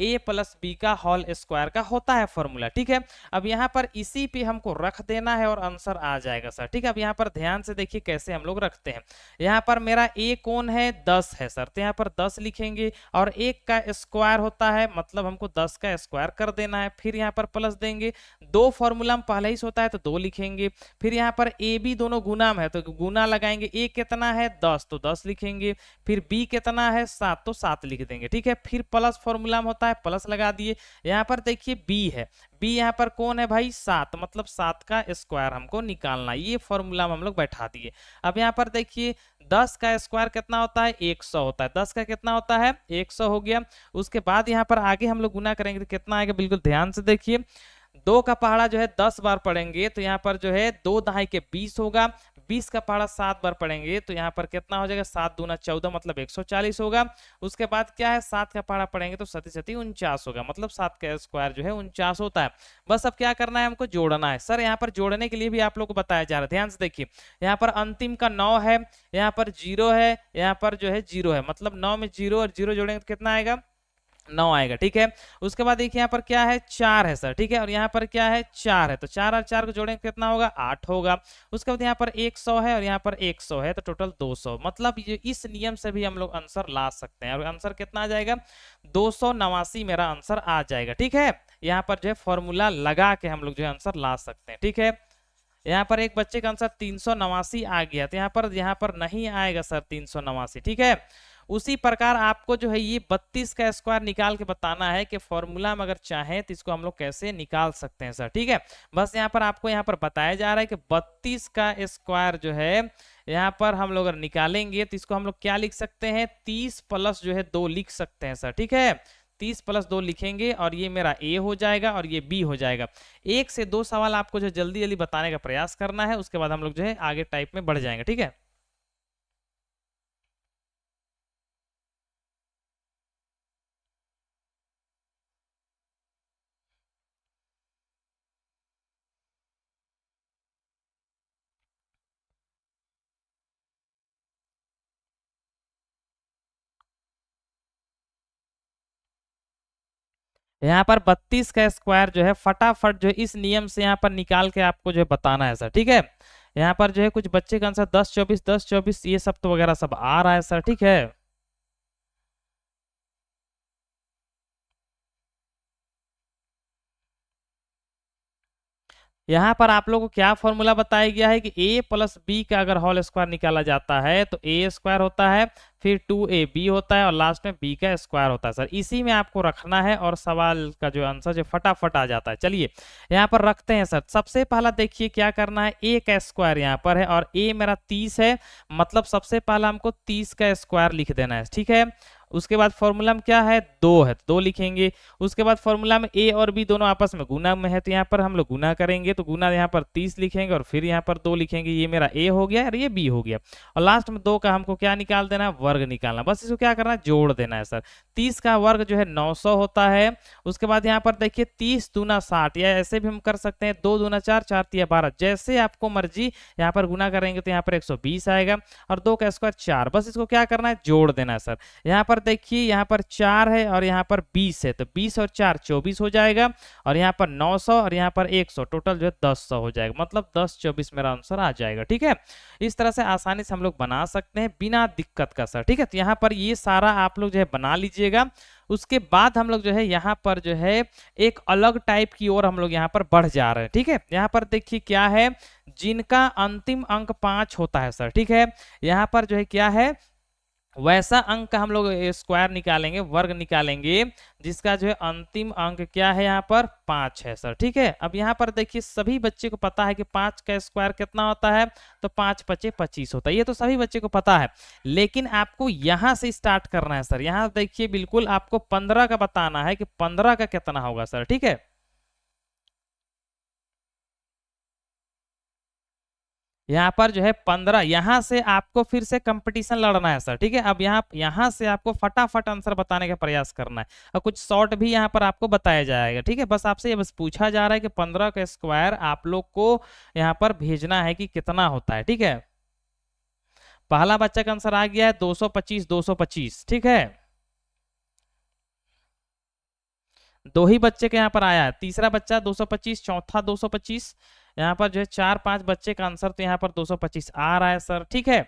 a + b का होल स्क्वायर का होता है फॉर्मूला, ठीक है। अब यहाँ पर इसी पे हमको रख देना है और आंसर आ जाएगा सर, ठीक है। अब यहाँ पर ध्यान से देखिए कैसे हम लोग रखते हैं। यहाँ पर मेरा a कौन है, 10 है सर, तो यहाँ पर 10 लिखेंगे और 1 का स्क्वायर होता है, मतलब हमको 10 का स्क्वायर कर देना है, फिर यहाँ पर प्लस देंगे, 2 फॉर्मूला में पहले ही होता है तो 2 लिखेंगे, फिर यहाँ पर a b दोनों गुना में है तो गुना लगाएंगे, a कितना है 10 तो 10 लिखेंगे, फिर b कितना है 7 तो 7 लिख देंगे, ठीक है। फिर प्लस फॉर्मूला में होता है, प्लस लगा दिए। यहाँ पर देखिए b है, b यहाँ पर कौन है भाई 7, मतलब 7 का स्क्वायर हमको निकालना, ये फॉर्मूला में हम लोग बैठा दिए। अब यहाँ पर देखिए 10 का स्क्वायर कितना होता है, 100 होता है, 10 का कितना होता है 100 हो गया। उसके बाद यहाँ पर आगे हम लोग गुना करेंगे तो कितना आएगा, बिल्कुल ध्यान से देखिए, 2 का पहाड़ा जो है 10 बार पढ़ेंगे तो यहाँ पर जो है 2 दहाई के 20 होगा, 20 का पहाड़ा 7 बार पढ़ेंगे तो यहाँ पर कितना हो जाएगा, 7 दूना 14 मतलब 140 होगा। उसके बाद क्या है, 7 का पहाड़ा पढ़ेंगे तो 7 7 49 होगा, मतलब 7 का स्क्वायर जो है 49 होता है। बस अब क्या करना है, हमको जोड़ना है सर। यहाँ पर जोड़ने के लिए भी आप लोग को बताया जा रहा है, ध्यान से देखिए, यहाँ पर अंतिम का 9 है, यहाँ पर 0 है, यहाँ पर जो है 0 है, मतलब 9 में 0 और 0 जोड़ेंगे तो कितना आएगा, 9 आएगा, ठीक है। उसके बाद देखिए यहाँ पर क्या है 4 है सर, ठीक है, और यहाँ पर क्या है 4 है, तो 4 और 4 को जोड़ेंगे कितना होगा 8 होगा। उसके बाद यहाँ पर 100 है और यहाँ पर 100 है तो टोटल 200, मतलब ये इस नियम से भी हम लोग आंसर ला सकते हैं और आंसर कितना आ जाएगा 289 मेरा आंसर आ जाएगा, ठीक है। यहाँ पर जो है फॉर्मूला लगा के हम लोग जो है आंसर ला सकते हैं, ठीक है। यहाँ पर एक बच्चे का आंसर 389 आ गया, तो यहाँ पर नहीं आएगा सर 389, ठीक है। उसी प्रकार आपको जो है ये 32 का स्क्वायर निकाल के बताना है कि फॉर्मूला में अगर चाहें तो इसको हम लोग कैसे निकाल सकते हैं सर, ठीक है। बस यहाँ पर आपको यहाँ पर बताया जा रहा है कि 32 का स्क्वायर जो है यहाँ पर हम लोग अगर निकालेंगे तो इसको हम लोग क्या लिख सकते हैं, 30 + जो है 2 लिख सकते हैं सर, ठीक है। 30 + 2 लिखेंगे और ये मेरा a हो जाएगा और ये b हो जाएगा। 1 से 2 सवाल आपको जो जल्दी जल्दी बताने का प्रयास करना है, उसके बाद हम लोग जो है आगे टाइप में बढ़ जाएंगे, ठीक है। यहाँ पर 32 का स्क्वायर जो है फटाफट जो है इस नियम से यहाँ पर निकाल के आपको जो है बताना है सर, ठीक है। यहाँ पर जो है कुछ बच्चे का आंसर 10 24 ये सब तो वगैरह सब आ रहा है सर, ठीक है। यहाँ पर आप लोगों को क्या फॉर्मूला बताया गया है कि a + b का अगर होल स्क्वायर निकाला जाता है तो a स्क्वायर होता है, फिर 2ab होता है और लास्ट में b का स्क्वायर होता है सर। इसी में आपको रखना है और सवाल का जो आंसर जो फटाफट आ जाता है। चलिए यहाँ पर रखते हैं सर। सबसे पहला देखिए क्या करना है, a का स्क्वायर यहाँ पर है और a मेरा 30 है, मतलब सबसे पहला हमको 30 का स्क्वायर लिख देना है, ठीक है। उसके बाद फॉर्मूला में क्या है, 2 है तो 2 लिखेंगे। उसके बाद फॉर्मूला में ए और बी दोनों आपस में गुना में है तो यहाँ पर हम लोग गुना करेंगे, तो गुना यहाँ पर 30 लिखेंगे और फिर यहाँ पर 2 लिखेंगे। ये मेरा ए हो गया और ये बी हो गया। और लास्ट में 2 का हमको क्या निकाल देना है, वर्ग निकालना। बस इसको क्या करना है, जोड़ देना है सर। 30 का वर्ग जो है 900 होता है। उसके बाद यहाँ पर देखिए 30 दूना 60, या ऐसे भी हम कर सकते हैं 2 दूना 4, 4 तिया 12, जैसे आपको मर्जी। यहाँ पर गुना करेंगे तो यहाँ पर 120 आएगा और 2 का स्क्वायर 4। बस इसको क्या करना है, जोड़ देना है सर। यहाँ पर देखिए यहाँ पर 4 है और यहाँ पर 20 है, तो 20 और 4 24 हो जाएगा। और यहाँ पर 900 और यहाँ पर 100, टोटल जो है 1000 हो जाएगा। मतलब 10 24 मेरा आंसर आ जाएगा। ठीक है, इस तरह से आसानी से हम लोग बना सकते हैं बिना दिक्कत का सर। ठीक है, तो यहाँ पर ये सारा आप लोग जो है बना लीजिएगा। उसके बाद हम लोग जो है यहाँ पर जो है एक अलग टाइप की ओर हम लोग यहाँ पर बढ़ जा रहे हैं। ठीक है, यहाँ पर देखिए क्या है, जिनका अंतिम अंक 5 होता है सर। ठीक है, यहाँ पर जो है क्या है, वैसा अंक का हम लोग स्क्वायर निकालेंगे, वर्ग निकालेंगे, जिसका जो है अंतिम अंक क्या है, यहाँ पर 5 है सर। ठीक है, अब यहाँ पर देखिए सभी बच्चे को पता है कि 5 का स्क्वायर कितना होता है, तो 5 पचे 25 होता है। ये तो सभी बच्चे को पता है, लेकिन आपको यहाँ से स्टार्ट करना है सर। यहाँ देखिए बिल्कुल आपको 15 का बताना है कि 15 का कितना होगा सर। ठीक है, यहाँ पर जो है 15, यहाँ से आपको फिर से कंपटीशन लड़ना है सर। ठीक है, अब यहाँ से आपको फटाफट आंसर बताने का प्रयास करना है और कुछ शॉर्ट भी यहाँ पर आपको बताया जाएगा। ठीक है, बस आपसे ये बस पूछा जा रहा है कि 15 का स्क्वायर आप लोग को यहाँ पर भेजना है कि कितना होता है। ठीक है, पहला बच्चा का आंसर आ गया है 225, 225। ठीक है, 2 ही बच्चे के यहाँ पर आया है। तीसरा बच्चा 225, चौथा 225। यहाँ पर जो है 4-5 बच्चे का आंसर तो यहाँ पर 225 आ रहा है सर। ठीक है,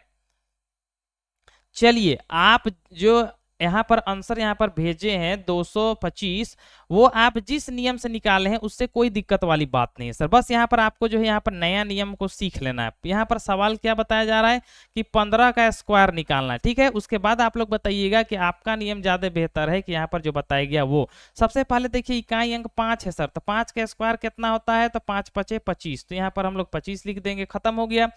चलिए आप जो यहाँ पर आंसर यहाँ पर भेजे हैं 225, वो आप जिस नियम से निकाले हैं उससे कोई दिक्कत वाली बात नहीं है सर। बस यहाँ पर आपको जो है यहाँ पर नया नियम को सीख लेना है। यहाँ पर सवाल क्या बताया जा रहा है कि 15 का स्क्वायर निकालना है। ठीक है, उसके बाद आप लोग बताइएगा कि आपका नियम ज्यादा बेहतर है कि यहाँ पर जो बताया गया वो। सबसे पहले देखिए इकाई अंक 5 है सर, तो 5 का स्क्वायर कितना होता है, तो 5 पचे 25, तो यहाँ पर हम लोग 25 लिख देंगे, खत्म हो गया।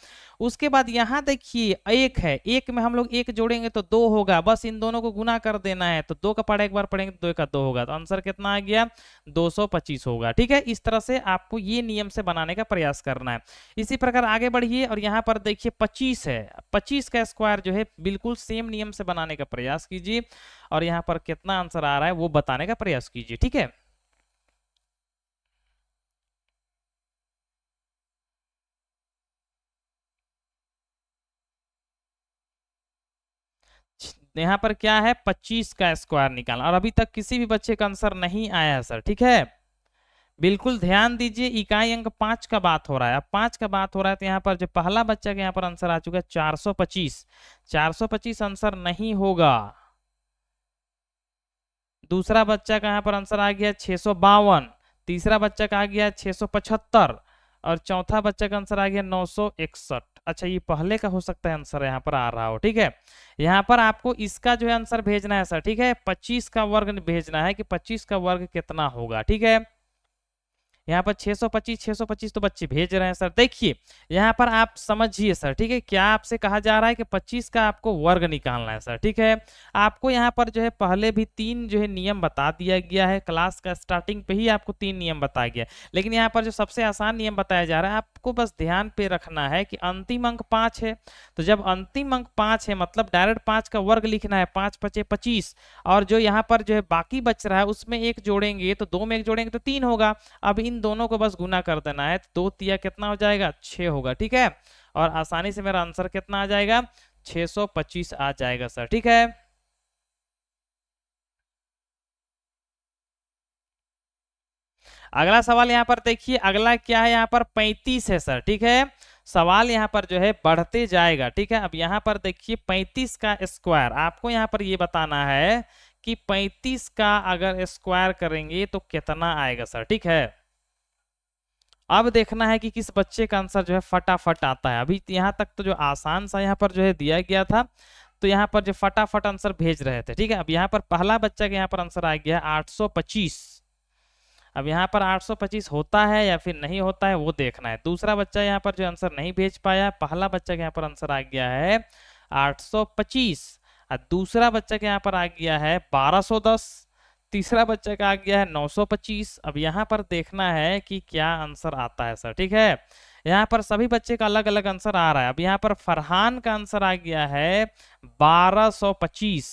उसके बाद यहाँ देखिए 1 है, 1 में हम लोग 1 जोड़ेंगे तो 2 होगा, बस इन दोनों को गुना कर देना है। तो 2 का पढ़ा एक बार पढ़ेंगे तो 2 का 2 होगा, तो आंसर कितना आ गया, 225 होगा। ठीक है, इस तरह से आपको ये नियम से बनाने का प्रयास करना है। इसी प्रकार आगे बढ़िए और यहाँ पर देखिए 25 है, 25 का स्क्वायर जो है बिल्कुल सेम नियम से बनाने का प्रयास कीजिए और यहाँ पर कितना आंसर आ रहा है वो बताने का प्रयास कीजिए। ठीक है, यहाँ पर क्या है, 25 का स्क्वायर निकालना, और अभी तक किसी भी बच्चे का आंसर नहीं आया है सर। ठीक है, बिल्कुल ध्यान दीजिए, इकाई अंक 5 का बात हो रहा है। अब 5 का बात हो रहा है तो यहाँ पर जो पहला बच्चा का यहाँ पर आंसर आ चुका है 425, 425 आंसर नहीं होगा। दूसरा बच्चा का यहाँ पर आंसर आ गया 652, तीसरा बच्चा का आ गया 675 और चौथा बच्चा का आंसर आ गया 961। अच्छा, ये पहले का हो सकता है आंसर यहाँ पर आ रहा हो। ठीक है, यहाँ पर आपको इसका जो है आंसर भेजना है सर। ठीक है, 25 का वर्ग भेजना है कि 25 का वर्ग कितना होगा। ठीक है, यहाँ पर 625, 625 तो बच्चे भेज रहे हैं सर। देखिए यहाँ पर आप समझिए सर। ठीक है, क्या आपसे कहा जा रहा है कि 25 का आपको वर्ग निकालना है सर। ठीक है, आपको यहाँ पर जो है पहले भी 3 जो है नियम बता दिया गया है, क्लास का स्टार्टिंग पे ही आपको 3 नियम बताया गया, लेकिन यहाँ पर जो सबसे आसान नियम बताया जा रहा है आपको बस ध्यान पे रखना है कि अंतिम अंक 5 है, तो जब अंतिम अंक 5 है मतलब डायरेक्ट 5 का वर्ग लिखना है, 5 पचे 25, और जो यहाँ पर जो है बाकी बच रहा है उसमें 1 जोड़ेंगे तो 2 में 1 जोड़ेंगे तो 3 होगा। अब इन दोनों को बस गुना कर देना है, तो 2 तिया कितना हो जाएगा, 6 होगा। ठीक है, और आसानी से मेरा आंसर कितना आ जाएगा, 625 आ जाएगा सर। ठीक है, अगला सवाल यहाँ पर देखिए, अगला क्या है, यहाँ पर 35 है सर। ठीक है, सवाल यहाँ पर जो है बढ़ते जाएगा। ठीक है, अब यहाँ पर देखिए 35 का स्क्वायर आपको यहाँ पर ये बताना है कि 35 का अगर स्क्वायर करेंगे तो कितना आएगा सर। ठीक है, अब देखना है कि किस बच्चे का आंसर जो है फटाफट आता है। अभी यहाँ तक तो जो आसान सा यहाँ पर जो है दिया गया था, तो यहाँ पर जो फटाफट आंसर भेज रहे थे। ठीक है, अब यहाँ पर पहला बच्चा का यहाँ पर आंसर आ गया 825। अब यहाँ पर 825 होता है या फिर नहीं होता है वो देखना है। दूसरा बच्चा यहाँ पर जो आंसर नहीं भेज पाया, पहला बच्चा का यहाँ पर आंसर आ गया है 825। और दूसरा बच्चा के यहाँ पर आ गया है 1210, तीसरा बच्चा का आ गया है 925। अब यहाँ पर देखना है कि क्या आंसर आता है सर, ठीक है। यहाँ पर सभी बच्चे का अलग अलग आंसर आ रहा है। अब यहाँ पर फरहान का आंसर आ गया है 1225,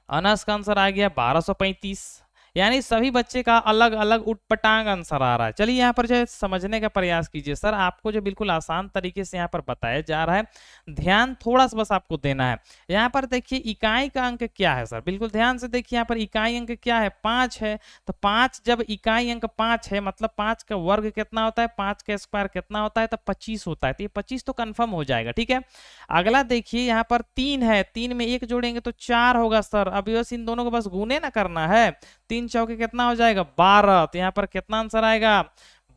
अनस का आंसर आ गया 1235। यानी सभी बच्चे का अलग अलग उटपटांग आंसर आ रहा है। चलिए यहाँ पर जो है समझने का प्रयास कीजिए। सर आपको जो बिल्कुल आसान तरीके से यहाँ पर बताया जा रहा है, ध्यान थोड़ा सा बस आपको देना है। यहाँ पर देखिए इकाई का अंक क्या है सर, बिल्कुल ध्यान से देखिए। यहाँ पर इकाई अंक क्या है, 5 है। तो 5 जब इकाई अंक 5 है मतलब 5 का वर्ग कितना होता है, 5 का स्क्वायर कितना होता है, तो 25 होता है। तो ये 25 तो कंफर्म हो जाएगा, ठीक है। अगला देखिए यहाँ पर 3 है, 3 में 1 जोड़ेंगे तो 4 होगा सर। अब बस इन दोनों को बस गुने ना करना है, 3 चौके कितना हो जाएगा 12। तो यहाँ पर कितना आंसर आएगा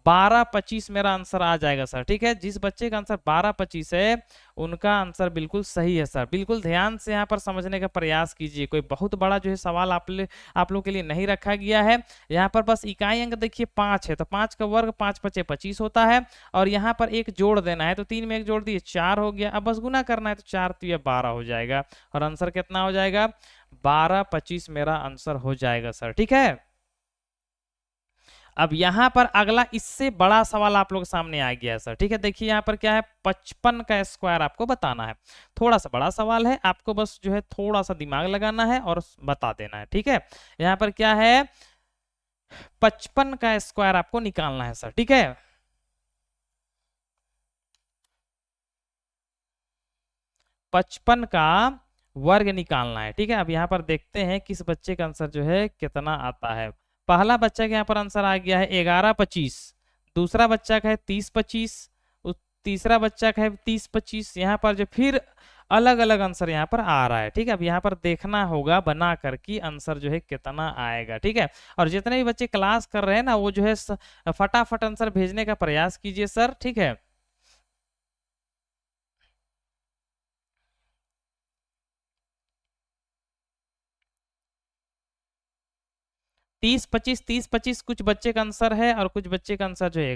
1225 मेरा आंसर आ जाएगा सर, ठीक है। जिस बच्चे का आंसर 1225 है उनका आंसर बिल्कुल सही है सर। बिल्कुल ध्यान से यहाँ पर समझने का प्रयास कीजिए। कोई बहुत बड़ा जो है सवाल आप लोग के लिए नहीं रखा गया है। यहाँ पर बस इकाई अंक देखिए 5 है, तो 5 का वर्ग 5 पचे 25 होता है। और यहाँ पर एक जोड़ देना है, तो 3 में 1 जोड़ दिए 4 हो गया। अब बस गुना करना है, तो 4 तो ये 12 हो जाएगा और आंसर कितना हो जाएगा 1225 मेरा आंसर हो जाएगा सर, ठीक है। अब यहां पर अगला इससे बड़ा सवाल आप लोग के सामने आ गया है सर, ठीक है। देखिए यहां पर क्या है, 55 का स्क्वायर आपको बताना है। थोड़ा सा बड़ा सवाल है, आपको बस जो है थोड़ा सा दिमाग लगाना है और बता देना है, ठीक है। यहां पर क्या है, 55 का स्क्वायर आपको निकालना है सर, ठीक है। 55 का वर्ग निकालना है, ठीक है। अब यहाँ पर देखते हैं किस बच्चे का आंसर जो है कितना आता है। पहला बच्चा के यहाँ पर आंसर आ गया है 1125, दूसरा बच्चा का है 3025, तीसरा बच्चा का है 3025। यहाँ पर जो फिर अलग अलग आंसर यहाँ पर आ रहा है, ठीक है। अब यहाँ पर देखना होगा बना कर कि आंसर जो है कितना आएगा, ठीक है। और जितने भी बच्चे क्लास कर रहे हैं ना वो जो है फटाफट आंसर भेजने का प्रयास कीजिए सर, ठीक है। 30 25 कुछ बच्चे का आंसर है और कुछ बच्चे का आंसर जो है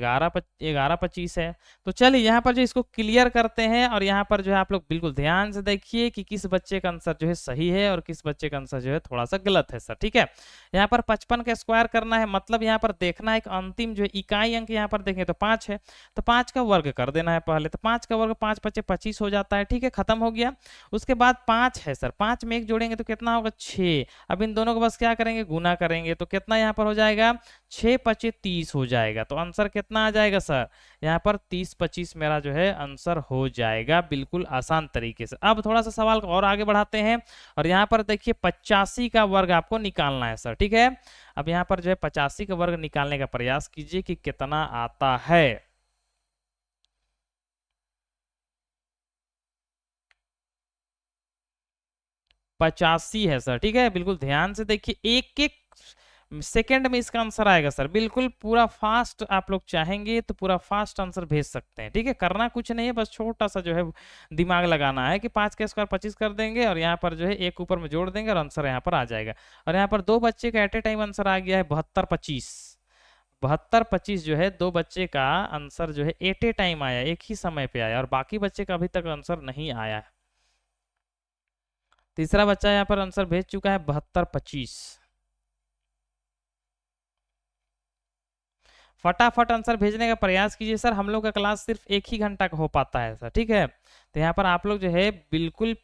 11 25 है। तो चलिए यहाँ पर जो इसको क्लियर करते हैं और यहाँ पर जो है आप लोग बिल्कुल ध्यान से देखिए कि किस बच्चे का आंसर जो है सही है और किस बच्चे का आंसर जो है थोड़ा सा गलत है सर, ठीक है। यहाँ पर 55 का स्क्वायर करना है, मतलब यहाँ पर देखना है कि अंतिम जो है इकाई अंक यहाँ पर देखें तो 5 है, तो 5 का वर्ग कर देना है पहले। तो 5 का वर्ग 5 पचे 25 हो जाता है, ठीक है, खत्म हो गया। उसके बाद 5 है सर, 5 में 1 जोड़ेंगे तो कितना होगा 6। अब इन दोनों को बस क्या करेंगे गुना करेंगे, तो कितना यहाँ पर हो जाएगा 6 पचे 30 हो जाएगा। तो आंसर कितना आ जाएगा सर, यहाँ पर 30 25 मेरा जो है आंसर हो जाएगा, बिल्कुल आसान तरीके से। अब थोड़ा सा सवाल को और आगे बढ़ाते हैं और यहाँ पर देखिए 85 का वर्ग आपको निकालना है सर, ठीक है। अब यहाँ पर जो है 85 का वर्ग निकालने का प्रयास कीजिए कि कितना आता है। 85 है सर, ठीक है। बिल्कुल ध्यान से देखिए, एक एक सेकंड में इसका आंसर आएगा सर। बिल्कुल पूरा फास्ट आप लोग चाहेंगे तो पूरा फास्ट आंसर भेज सकते हैं, ठीक है। करना कुछ नहीं है, बस छोटा सा जो है दिमाग लगाना है कि 5 का स्क्वायर 25 कर देंगे और यहाँ पर जो है एक ऊपर में जोड़ देंगे और आंसर यहाँ पर आ जाएगा। और यहाँ पर दो बच्चे का एट ए टाइम आंसर आ गया है 72 25। 72 25 जो है दो बच्चे का आंसर जो है एट ए टाइम आया, एक ही समय पे आया, और बाकी बच्चे का अभी तक आंसर नहीं आया है। तीसरा बच्चा यहाँ पर आंसर भेज चुका है 72 25। फटाफट आंसर भेजने का प्रयास कीजिए सर। हम लोग का क्लास सिर्फ 1 ही घंटा का हो पाता है सर, ठीक है। तो यहाँ पर आप लोग जो है बिल्कुल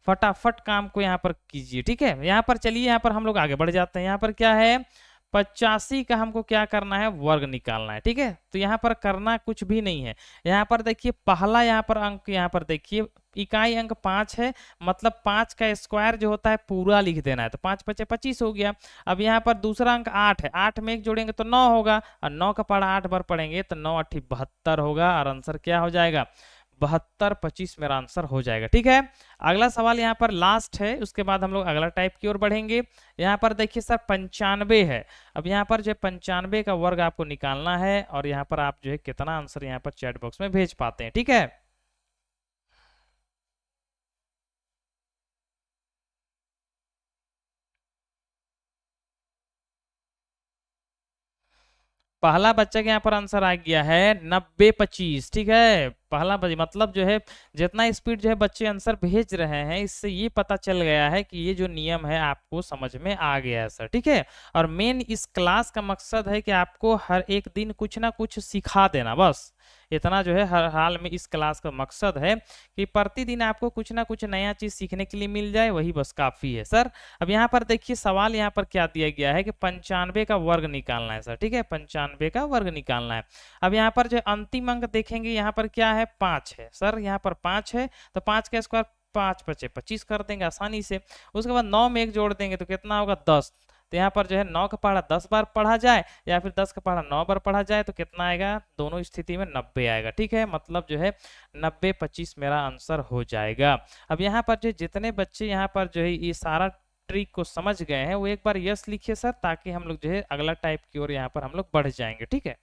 फटाफट काम को यहाँ पर कीजिए, ठीक है। यहाँ पर चलिए, यहाँ पर हम लोग आगे बढ़ जाते हैं। यहाँ पर क्या है, 85 का हमको क्या करना है, वर्ग निकालना है, ठीक है। तो यहाँ पर करना कुछ भी नहीं है। यहाँ पर देखिए पहला यहाँ पर अंक, यहाँ पर देखिए इकाई अंक 5 है, मतलब 5 का स्क्वायर जो होता है पूरा लिख देना है। तो 5 पचे 25 हो गया। अब यहाँ पर दूसरा अंक 8 है, 8 में 1 जोड़ेंगे तो 9 होगा, और 9 का पढ़ा 8 बार पढ़ेंगे तो 9 8 72 होगा, और आंसर क्या हो जाएगा 72 25 मेरा आंसर हो जाएगा, ठीक है। अगला सवाल यहाँ पर लास्ट है, उसके बाद हम लोग अगला टाइप की ओर बढ़ेंगे। यहाँ पर देखिए सर 95 है। अब यहाँ पर जो 95 का वर्ग आपको निकालना है, और यहाँ पर आप जो है कितना आंसर यहाँ पर चैट बॉक्स में भेज पाते हैं, ठीक है। पहला बच्चा के यहाँ पर आंसर आ गया है 90 25, ठीक है। पहला मतलब जो है जितना स्पीड जो है बच्चे आंसर भेज रहे हैं, इससे ये पता चल गया है कि ये जो नियम है आपको समझ में आ गया है सर, ठीक है। और मेन इस क्लास का मकसद है कि आपको हर एक दिन कुछ ना कुछ सिखा देना, बस इतना जो है हर हाल में इस क्लास का मकसद है कि प्रतिदिन आपको कुछ ना कुछ नया चीज सीखने के लिए मिल जाए, वही बस काफी है सर। अब यहाँ पर देखिए सवाल यहाँ पर क्या दिया गया है कि 95 का वर्ग निकालना है सर, ठीक है, 95 का वर्ग निकालना है। अब यहाँ पर जो अंतिम अंक देखेंगे यहाँ पर क्या है, 5 है सर, यहाँ पर 5 है, तो 5 का स्क्वायर 5 पचे 25 कर देंगे आसानी से। उसके बाद 9 में 1 जोड़ देंगे तो कितना होगा, 10। तो यहाँ पर जो है 9 का पहाड़ा 10 बार पढ़ा जाए या फिर 10 का पहाड़ा 9 बार पढ़ा जाए तो कितना आएगा, दोनों स्थिति में 90 आएगा, ठीक है। मतलब जो है 90 25 मेरा आंसर हो जाएगा। अब यहाँ पर जो जितने बच्चे यहाँ पर जो है ये सारा ट्रिक को समझ गए हैं वो एक बार यस लिखिए सर, ताकि हम लोग जो है अगला टाइप की ओर यहाँ पर हम लोग बढ़ जाएंगे, ठीक है।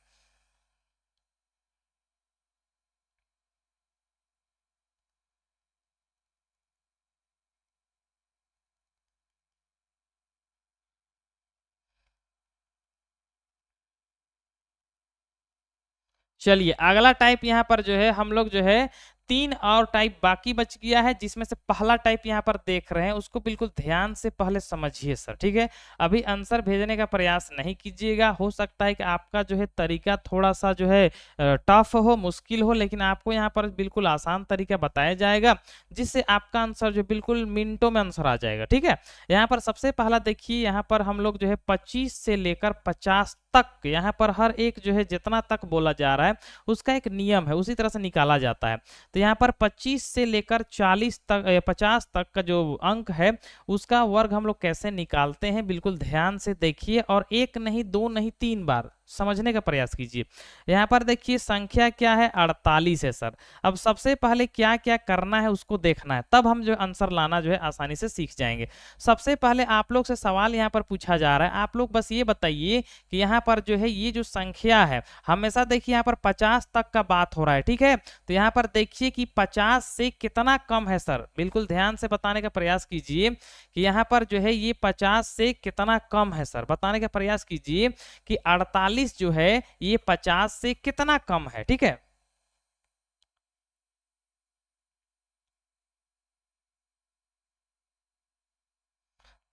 चलिए अगला टाइप यहाँ पर जो है हम लोग जो है 3 और टाइप बाकी बच गया है, जिसमें से पहला टाइप यहाँ पर देख रहे हैं उसको बिल्कुल ध्यान से पहले समझिए सर, ठीक है। अभी आंसर भेजने का प्रयास नहीं कीजिएगा, हो सकता है कि आपका जो है तरीका थोड़ा सा जो है टफ हो, मुश्किल हो, लेकिन आपको यहाँ पर बिल्कुल आसान तरीका बताया जाएगा जिससे आपका आंसर जो बिल्कुल मिनटों में आंसर आ जाएगा, ठीक है। यहाँ पर सबसे पहला देखिए, यहाँ पर हम लोग जो है 25 से लेकर 50 तक, यहाँ पर हर एक जो है जितना तक बोला जा रहा है उसका एक नियम है, उसी तरह से निकाला जाता है। तो यहाँ पर 25 से लेकर 40 तक 50 तक का जो अंक है उसका वर्ग हम लोग कैसे निकालते हैं, बिल्कुल ध्यान से देखिए और एक नहीं, दो नहीं, 3 बार समझने का प्रयास कीजिए। यहाँ पर देखिए संख्या क्या है, 48 है सर। अब सबसे पहले क्या क्या करना है उसको देखना है, तब हम जो आंसर लाना जो है आसानी से सीख जाएंगे। सबसे पहले आप लोग से सवाल यहाँ पर पूछा जा रहा है, आप लोग बस ये बताइए कि यहाँ पर जो है ये जो संख्या है, हमेशा देखिए यहाँ पर 50 तक का बात हो रहा है, ठीक है। तो यहाँ पर देखिए कि 50 से कितना कम है सर, बिल्कुल ध्यान से बताने का प्रयास कीजिए कि यहाँ पर जो है ये 50 से कितना कम है सर, बताने का प्रयास कीजिए कि 48 जो है ये 50 से कितना कम है, ठीक है।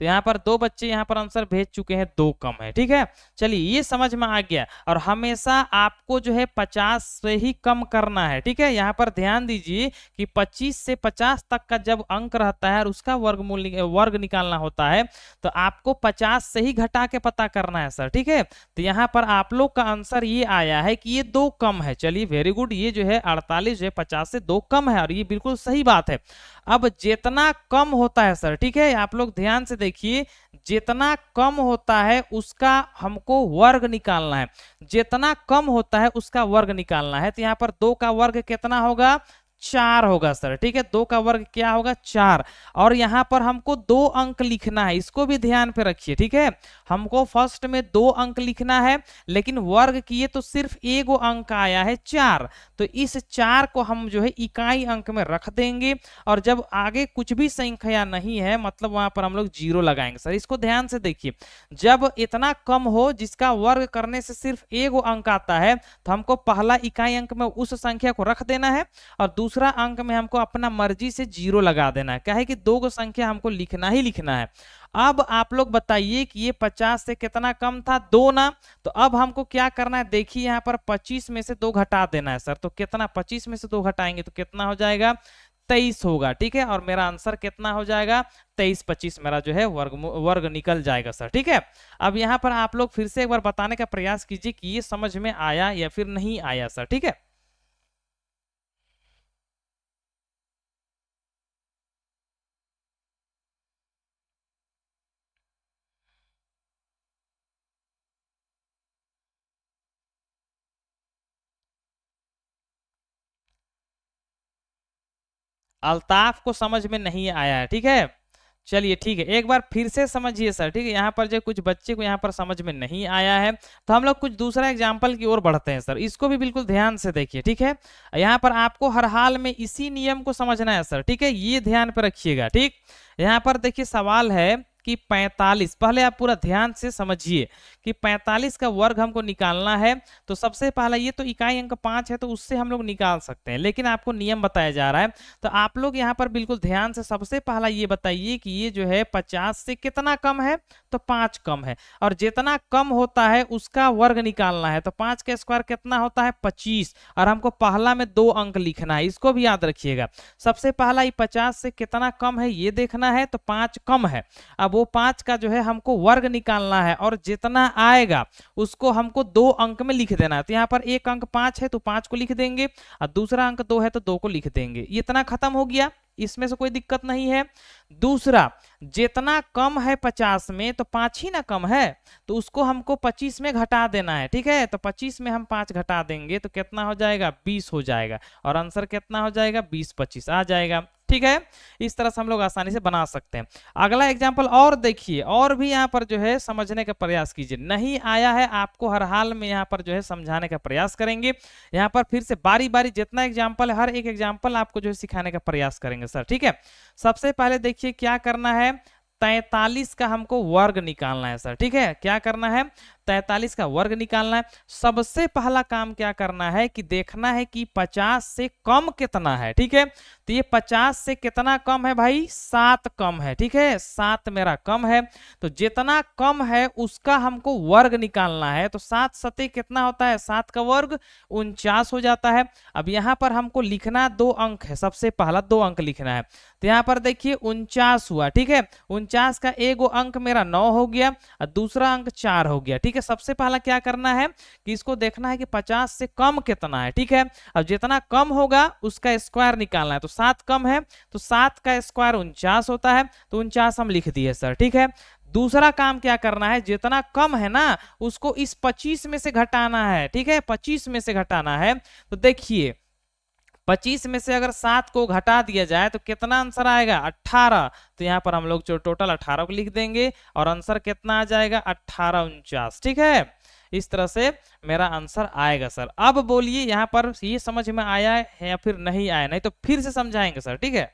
तो यहाँ पर 2 बच्चे यहाँ पर आंसर भेज चुके हैं, 2 कम है, ठीक है। चलिए ये समझ में आ गया, और हमेशा आपको जो है 50 से ही कम करना है, ठीक है। यहाँ पर ध्यान दीजिए कि 25 से 50 तक का जब अंक रहता है और उसका वर्ग निकालना होता है तो आपको 50 से ही घटा के पता करना है सर, ठीक है। तो यहाँ पर आप लोग का आंसर ये आया है कि ये 2 कम है। चलिए वेरी गुड, ये जो है 48 जो है 50 से 2 कम है और ये बिल्कुल सही बात है। अब जितना कम होता है सर, ठीक है, आप लोग ध्यान से देखिए, जितना कम होता है उसका हमको वर्ग निकालना है, जितना कम होता है उसका वर्ग निकालना है। तो यहाँ पर 2 का वर्ग कितना होगा, 4 होगा सर, ठीक है। 2 का वर्ग क्या होगा, 4। और यहाँ पर हमको 2 अंक लिखना है, इसको भी ध्यान पे रखिए, ठीक है। हमको फर्स्ट में 2 अंक लिखना है, लेकिन वर्ग किए तो सिर्फ एक अंक आया है 4। तो इस 4 को हम जो है इकाई अंक में रख देंगे, और जब आगे कुछ भी संख्या नहीं है मतलब वहां पर हम लोग 0 लगाएंगे सर। इसको ध्यान से देखिए, जब इतना कम हो जिसका वर्ग करने से सिर्फ एक अंक आता है तो हमको पहला इकाई अंक में उस संख्या को रख देना है, और दूसरा अंक में हमको अपना मर्जी से 0 लगा देना है। क्या है कि 2 को संख्या हमको लिखना ही लिखना है। अब आप लोग बताइए कि ये 50 से कितना कम था, 2 ना। तो अब हमको क्या करना है, देखिए यहाँ पर 25 में से 2 घटा देना है सर। तो कितना, 25 में से 2 घटाएंगे तो कितना हो जाएगा, 23 होगा, ठीक है। और मेरा आंसर कितना हो जाएगा, 23 25 मेरा जो है वर्ग निकल जाएगा सर, ठीक है। अब यहाँ पर आप लोग फिर से एक बार बताने का प्रयास कीजिए कि ये समझ में आया या फिर नहीं आया सर, ठीक है। अल्ताफ को समझ में नहीं आया है, ठीक है। चलिए ठीक है, एक बार फिर से समझिए सर, ठीक है। यहाँ पर जो कुछ बच्चे को यहाँ पर समझ में नहीं आया है तो हम लोग कुछ दूसरा एग्जाम्पल की ओर बढ़ते हैं सर। इसको भी बिल्कुल ध्यान से देखिए, ठीक है। यहाँ पर आपको हर हाल में इसी नियम को समझना है सर, ठीक है, ये ध्यान पर रखिएगा, ठीक। यहाँ पर देखिए सवाल है कि 45, पहले आप पूरा ध्यान से समझिए कि 45 का वर्ग हमको निकालना है। तो सबसे पहला ये तो इकाई अंक 5 है तो उससे हम लोग निकाल सकते हैं, लेकिन आपको नियम बताया जा रहा है। तो आप लोग यहाँ पर बिल्कुल ध्यान से सबसे पहला ये बताइए कि ये जो है 50 से कितना कम है, तो 5 कम है, और जितना कम होता है उसका वर्ग निकालना है। तो 5 का स्क्वायर कितना होता है, 25, और हमको पहला में 2 अंक लिखना है, इसको भी याद रखिएगा। सबसे पहला ये 50 से कितना कम है ये देखना है, तो 5 कम है। अब वो 5 का जो है हमको वर्ग निकालना है, और जितना आएगा उसको हमको 2 अंक में लिख देना है। तो यहाँ पर एक अंक 5 है तो 5 को लिख देंगे, और दूसरा अंक 2 है तो 2 को लिख देंगे। इतना खत्म हो गया, इसमें से कोई दिक्कत नहीं है। दूसरा, जितना कम है 50 में तो 5 ही ना कम है, तो उसको हमको 25 में घटा देना है। ठीक है, तो 25 में हम 5 घटा देंगे तो कितना हो जाएगा, 20 हो जाएगा, और आंसर कितना हो जाएगा, 20 25 आ जाएगा। ठीक है, इस तरह से हम लोग आसानी से बना सकते हैं। अगला एग्जाम्पल और देखिए, और भी यहाँ पर जो है समझने का प्रयास कीजिए। नहीं आया है आपको हर हाल में यहाँ पर जो है समझाने का प्रयास करेंगे। यहाँ पर फिर से बारी बारी जितना एग्जाम्पल है, हर एक एग्जाम्पल आपको जो है सिखाने का प्रयास करेंगे सर। ठीक है, सबसे पहले देखिए क्या करना है, 43 का हमको वर्ग निकालना है सर। ठीक है, क्या करना है, 43 का वर्ग निकालना है। सबसे पहला काम क्या करना है कि देखना है कि 50 से कम कितना है। ठीक है, तो ये 50 से कितना कम है भाई, 7 कम है। ठीक है, 7 मेरा कम है, तो जितना कम है उसका हमको वर्ग निकालना है। तो 7 सते कितना होता है, 7 का वर्ग 49 हो जाता है। अब यहाँ पर हमको लिखना 2 अंक है, सबसे पहला 2 अंक लिखना है। तो यहाँ पर देखिए 49 हुआ। ठीक है, 49 का एगो अंक मेरा 9 हो गया, और दूसरा अंक 4 हो गया। ठीक है, सबसे पहला क्या करना है कि इसको देखना है कि 50 से कम कितना है। ठीक है, अब जितना कम होगा उसका स्क्वायर निकालना है। तो 7 कम है तो 7 का स्क्वायर 49 होता है, तो 49 हम लिख दिए सर। ठीक है, दूसरा काम क्या करना है, जितना कम है ना उसको इस 25 में से घटाना है। ठीक है, 25 में से घटाना है। तो देखिए 25 में से अगर 7 को घटा दिया जाए तो कितना आंसर आएगा, 18। तो यहाँ पर हम लोग जो टोटल 18 को लिख देंगे, और आंसर कितना आ जाएगा, 18 49। ठीक है, इस तरह से मेरा आंसर आएगा सर। अब बोलिए यहाँ पर ये समझ में आया है या फिर नहीं आया, नहीं तो फिर से समझाएंगे सर। ठीक है,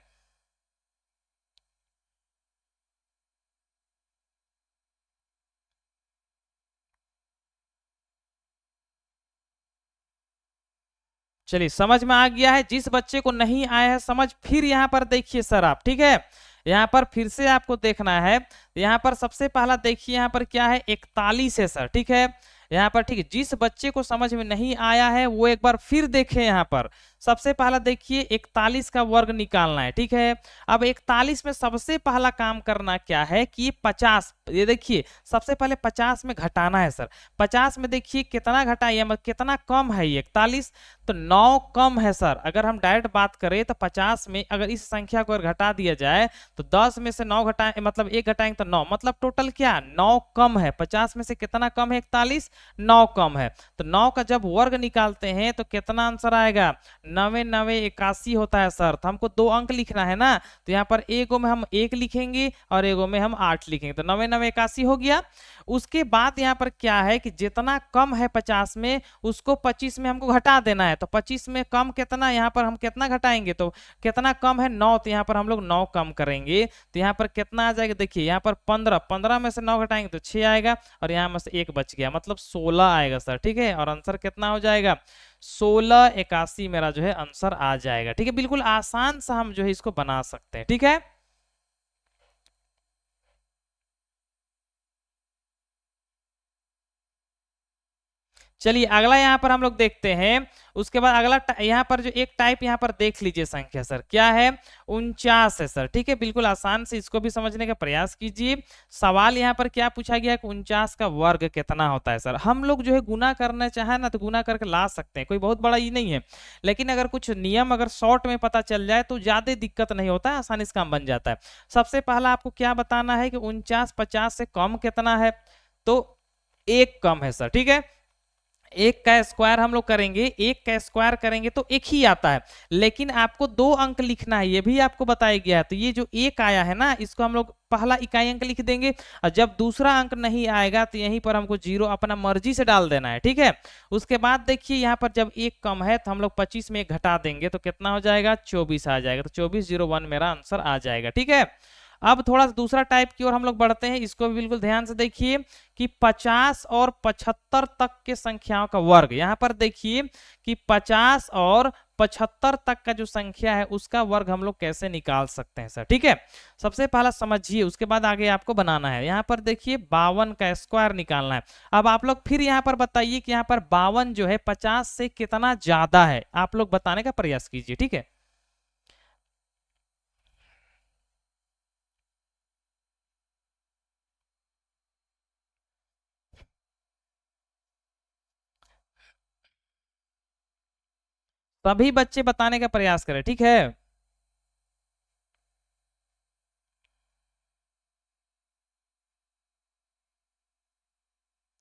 चलिए समझ में आ गया है। जिस बच्चे को नहीं आया है समझ, फिर यहाँ पर देखिए सर आप। ठीक है, यहाँ पर फिर से आपको देखना है। यहाँ पर सबसे पहला देखिए यहाँ पर क्या है, 41 है सर। ठीक है, यहाँ पर ठीक है, जिस बच्चे को समझ में नहीं आया है वो एक बार फिर देखे। यहाँ पर सबसे पहला देखिए 41 का वर्ग निकालना है। ठीक है, अब 41 में सबसे पहला काम करना क्या है कि 50, ये देखिए सबसे पहले 50 में घटाना है सर। 50 में देखिए कितना घटाइए, कितना कम है ये 41, तो 9 कम है सर। अगर हम डायरेक्ट बात करें तो 50 में अगर इस संख्या को अगर घटा दिया जाए तो 10 में से 9 घटाएं, मतलब 1 घटाएंगे तो 9, मतलब टोटल क्या, 9 कम है। 50 में से कितना कम है, 41, 9 कम है। तो 9 का जब वर्ग निकालते हैं तो कितना आंसर आएगा, 9 9 81 होता है सर। तो हमको 2 अंक लिखना है ना, तो यहाँ पर एगो में हम 1 लिखेंगे और एगो में हम 8 लिखेंगे, तो 9 9 81 हो गया। उसके बाद यहाँ पर क्या है कि जितना कम है 50 में उसको 25 में हमको घटा देना है। तो 25 में कम कितना, यहाँ पर हम कितना घटाएंगे, तो कितना कम है 9, तो यहाँ पर हम लोग 9 कम करेंगे। तो यहाँ पर कितना आ जाएगा, देखिए यहाँ पर 15, 15 में से 9 घटाएंगे तो 6 आएगा, और यहाँ में से 1 बच गया, मतलब 16 आएगा सर। ठीक है, और आंसर कितना हो जाएगा, 16 81 मेरा जो है आंसर आ जाएगा। ठीक है, बिल्कुल आसान सा हम जो है इसको बना सकते हैं। ठीक है, चलिए अगला यहाँ पर हम लोग देखते हैं। उसके बाद अगला यहाँ पर जो एक टाइप यहाँ पर देख लीजिए संख्या सर, क्या है, 49 है सर। ठीक है, बिल्कुल आसान से इसको भी समझने का प्रयास कीजिए। सवाल यहाँ पर क्या पूछा गया कि 49 का वर्ग कितना होता है सर। हम लोग जो है गुना करना चाहे ना तो गुना करके ला सकते हैं, कोई बहुत बड़ा ये नहीं है, लेकिन अगर कुछ नियम अगर शॉर्ट में पता चल जाए तो ज्यादा दिक्कत नहीं होता है, आसानी से काम बन जाता है। सबसे पहला आपको क्या बताना है कि 49 50 से कम कितना है, तो 1 कम है सर। ठीक है, 1 का स्क्वायर हम लोग करेंगे, 1 का स्क्वायर करेंगे तो 1 ही आता है, लेकिन आपको 2 अंक लिखना है, ये भी आपको बताया गया है। तो ये जो 1 आया है ना इसको हम लोग पहला इकाई अंक लिख देंगे, और जब दूसरा अंक नहीं आएगा तो यहीं पर हमको 0 अपना मर्जी से डाल देना है। ठीक है, उसके बाद देखिए यहाँ पर जब 1 कम है तो हम लोग 25 में 1 घटा देंगे तो कितना हो जाएगा, 24 आ जाएगा। तो 2401 मेरा आंसर आ जाएगा। ठीक है, अब थोड़ा सा दूसरा टाइप की ओर हम लोग बढ़ते हैं, इसको भी बिल्कुल ध्यान से देखिए कि 50 और 75 तक के संख्याओं का वर्ग। यहां पर देखिए कि 50 और 75 तक का जो संख्या है उसका वर्ग हम लोग कैसे निकाल सकते हैं सर, ठीक है। सबसे पहला समझिए, उसके बाद आगे आपको बनाना है। यहाँ पर देखिए 52 का स्क्वायर निकालना है। अब आप लोग फिर यहाँ पर बताइए कि यहाँ पर 52 जो है 50 से कितना ज्यादा है, आप लोग बताने का प्रयास कीजिए, ठीक है। सभी बच्चे बताने का प्रयास करें, ठीक है।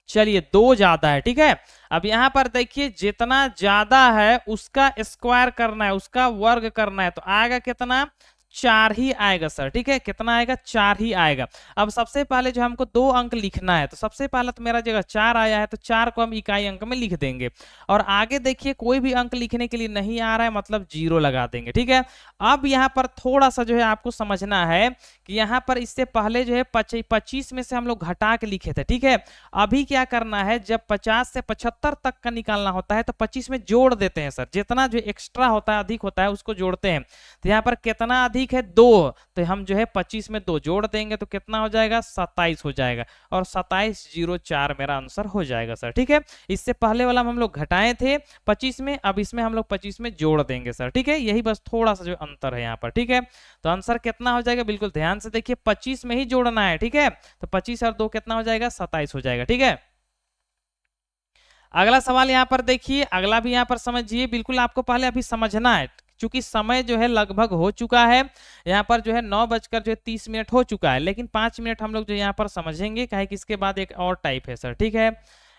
चलिए 2 ज्यादा है, ठीक है। अब यहां पर देखिए जितना ज्यादा है उसका स्क्वायर करना है, उसका वर्ग करना है, तो आएगा कितना, 4 ही आएगा सर, ठीक है। कितना आएगा, 4 ही आएगा। अब सबसे पहले जो हमको 2 अंक लिखना है, तो सबसे पहले तो मेरा जगह 4 आया है, तो 4 को हम इकाई अंक में लिख देंगे। और आगे देखिए कोई भी अंक लिखने के लिए नहीं आ रहा है, मतलब 0 लगा देंगे, ठीक है। अब यहाँ पर थोड़ा सा जो है आपको समझना है कि यहाँ पर इससे पहले जो है 25 में से हम लोग घटा के लिखे थे, ठीक है। अभी क्या करना है, जब 50 से 75 तक का निकालना होता है तो 25 में जोड़ देते हैं सर, जितना जो एक्स्ट्रा होता है, अधिक होता है, उसको जोड़ते हैं। तो यहाँ पर कितना अधिक है, 2, तो हम जो है 25 में 2 जोड़ देंगे तो कितना हो जाएगा, 27 हो जाएगा। और 2704 मेरा आंसर हो जाएगा सर, ठीक है। इससे पहले वाला हम लोग घटाए थे 25 में, अब इसमें हम लोग 25 में जोड़ देंगे सर, ठीक है। यही बस थोड़ा सा जो अंतर है यहाँ पर, ठीक है। तो आंसर कितना हो जाएगा, बिल्कुल ध्यान से देखिए, 25 में ही जोड़ना है, ठीक है। तो 25 और 2 कितना हो जाएगा, 27 हो जाएगा, ठीक है। अगला सवाल यहाँ पर देखिए, अगला भी यहाँ पर समझिए, बिल्कुल आपको पहले अभी समझना है, क्योंकि समय जो है लगभग हो चुका है। यहाँ पर जो है 9:30 हो चुका है, लेकिन 5 मिनट हम लोग जो यहाँ पर समझेंगे, काहे कि इसके बाद एक और टाइप है सर, ठीक है।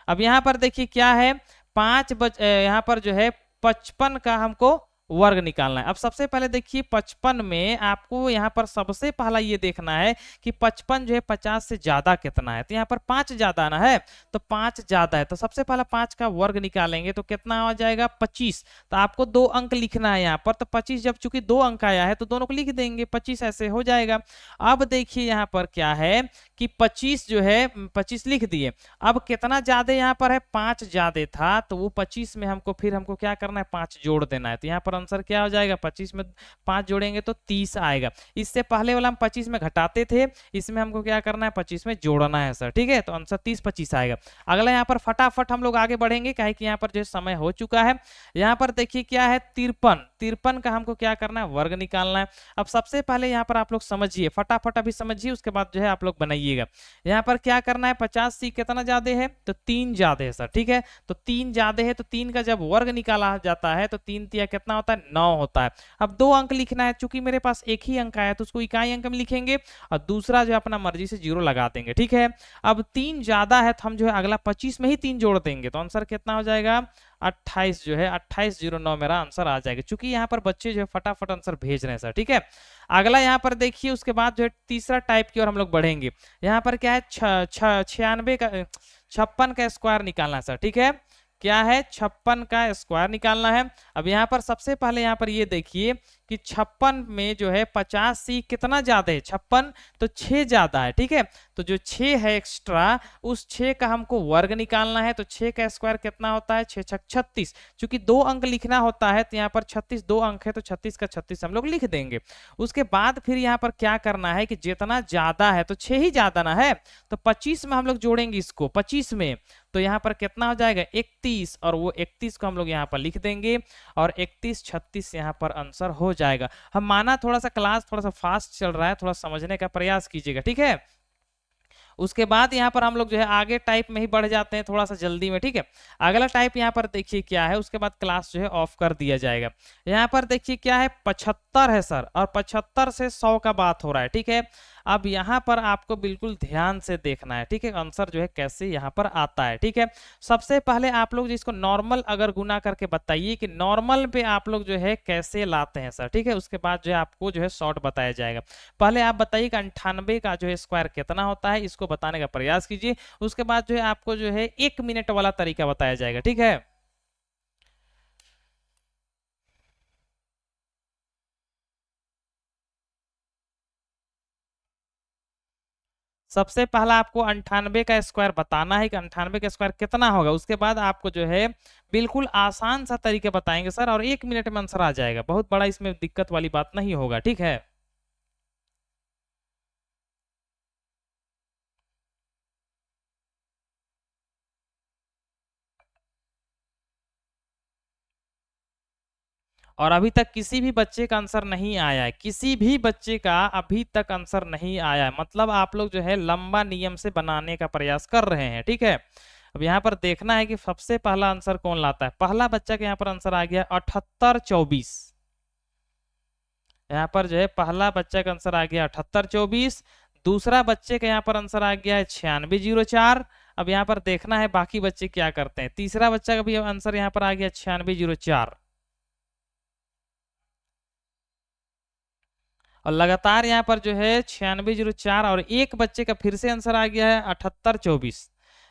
अब यहाँ पर देखिए क्या है, यहाँ पर जो है 55 का हमको वर्ग निकालना है। अब सबसे पहले देखिए 55 में आपको यहाँ पर सबसे पहला ये देखना है कि 55 जो है 50 से ज्यादा कितना है, तो यहाँ पर 5 ज्यादा ना है, तो 5 ज्यादा है, तो सबसे पहला 5 का वर्ग निकालेंगे तो कितना आ जाएगा, 25। तो आपको 2 अंक लिखना है यहाँ पर, तो 25 जब चूंकि 2 अंक आया है तो दोनों को लिख देंगे, 25 ऐसे हो जाएगा। अब देखिए यहाँ पर क्या है कि 25 जो है 25 लिख दिए। अब कितना ज्यादा यहाँ पर है, 5 ज्यादा था, तो वो 25 में हमको क्या करना है, 5 जोड़ देना है। तो यहाँ पर आंसर क्या हो जाएगा, 25 में 5 जोड़ेंगे तो 30 आएगा। इससे पहले वाला हम 25 में घटाते थे, इसमें हमको क्या करना है, 25 में जोड़ना है सर, ठीक है। तो आंसर 30-25 आएगा। अगला यहाँ पर फटाफट हम लोग आगे बढ़ेंगे, काहे कि यहाँ पर जो समय हो चुका है। यहाँ पर देखिए क्या है, 53 का हमको क्या करना है, वर्ग निकालना है। अब सबसे पहले यहाँ पर आप लोग समझिए, फटाफट अभी समझिए, उसके बाद जो है आप लोग बनाइएगा। यहाँ पर क्या करना है, 50 से कितना ज्यादा है, तो 3 ज्यादा है सर, ठीक है। तो 3 ज्यादा है, तो 3 का जब वर्ग निकाला जाता है तो 3 तिया कितना होता है, 9 होता है। अब 2 अंक लिखना है, चूंकि मेरे पास एक ही अंक आया तो उसको इकाई अंक में लिखेंगे, और दूसरा जो अपना मर्जी से 0 लगा देंगे, ठीक है। अब 3 ज्यादा है तो हम जो है अगला 25 में ही 3 जोड़ देंगे, तो आंसर कितना हो जाएगा, 28 जो है 2809 मेरा आंसर आ जाएगा। चूंकि यहाँ पर बच्चे जो है फटाफट आंसर भेज रहे हैं सर, ठीक है। अगला यहाँ पर देखिए, उसके बाद जो है तीसरा टाइप की ओर हम लोग बढ़ेंगे। यहाँ पर क्या है, 96 का 56 का स्क्वायर निकालना है सर, ठीक है। क्या है, 56 का स्क्वायर निकालना है। अब यहाँ पर सबसे पहले यहाँ पर ये देखिए कि 56 में जो है 50 से कितना ज्यादा है, 56, तो 6 ज्यादा है, ठीक है। तो जो 6 है एक्स्ट्रा, उस 6 का हमको वर्ग निकालना है। तो 6 का स्क्वायर कितना होता है, 6 छक 36। चूंकि 2 अंक लिखना होता है तो यहाँ पर 36 2 अंक है, तो 36 का 36 हम लोग लिख देंगे। उसके बाद फिर यहाँ पर क्या करना है कि जितना ज्यादा है, तो 6 ही ज्यादा ना है, तो 25 में हम लोग जोड़ेंगे इसको, 25 में तो यहाँ पर कितना हो जाएगा, 31, और वो 31 को हम लोग यहाँ पर लिख देंगे, और 31 36 यहाँ पर आंसर हो जाएगा। हम माना थोड़ा सा क्लास थोड़ा सा फास्ट चल रहा है, थोड़ा समझने का प्रयास कीजिएगा, ठीक है। उसके बाद यहाँ पर हम लोग जो है आगे टाइप में ही बढ़ जाते हैं, थोड़ा सा जल्दी में, ठीक है। अगला टाइप यहाँ पर देखिए क्या है, उसके बाद क्लास जो है ऑफ कर दिया जाएगा। यहाँ पर देखिए क्या है, 75 है सर, और 75 से 100 का बात हो रहा है, ठीक है। अब यहाँ पर आपको बिल्कुल ध्यान से देखना है, ठीक है, आंसर जो है कैसे यहाँ पर आता है, ठीक है। सबसे पहले आप लोग जिसको नॉर्मल अगर गुना करके बताइए कि नॉर्मल पे आप लोग जो है कैसे लाते हैं सर, ठीक है। उसके बाद जो है आपको जो है शॉर्ट बताया जाएगा। पहले आप बताइए कि 98 का जो है स्क्वायर कितना होता है, इसको बताने का प्रयास कीजिए। उसके बाद जो है आपको जो है 1 मिनट वाला तरीका बताया जाएगा, ठीक है। सबसे पहला आपको 98 का स्क्वायर बताना है कि 98 का स्क्वायर कितना होगा। उसके बाद आपको जो है बिल्कुल आसान सा तरीके बताएंगे सर, और 1 मिनट में आंसर आ जाएगा। बहुत बड़ा इसमें दिक्कत वाली बात नहीं होगा, ठीक है। और अभी तक किसी भी बच्चे का आंसर नहीं आया है, किसी भी बच्चे का अभी तक आंसर नहीं आया है, मतलब आप लोग जो है लंबा नियम से बनाने का प्रयास कर रहे हैं, ठीक है। अब यहाँ पर देखना है कि सबसे पहला आंसर कौन लाता है। पहला बच्चा का यहाँ पर आंसर आ गया 7824। यहाँ पर जो है पहला बच्चा का आंसर आ गया 7824। दूसरा बच्चे का यहाँ पर आंसर आ गया है 9604। अब यहाँ पर देखना है बाकी बच्चे क्या करते हैं। तीसरा बच्चा का भी आंसर यहाँ पर आ गया 9604। और लगातार यहाँ पर जो है 9604, और एक बच्चे का फिर से आंसर आ गया है 7824।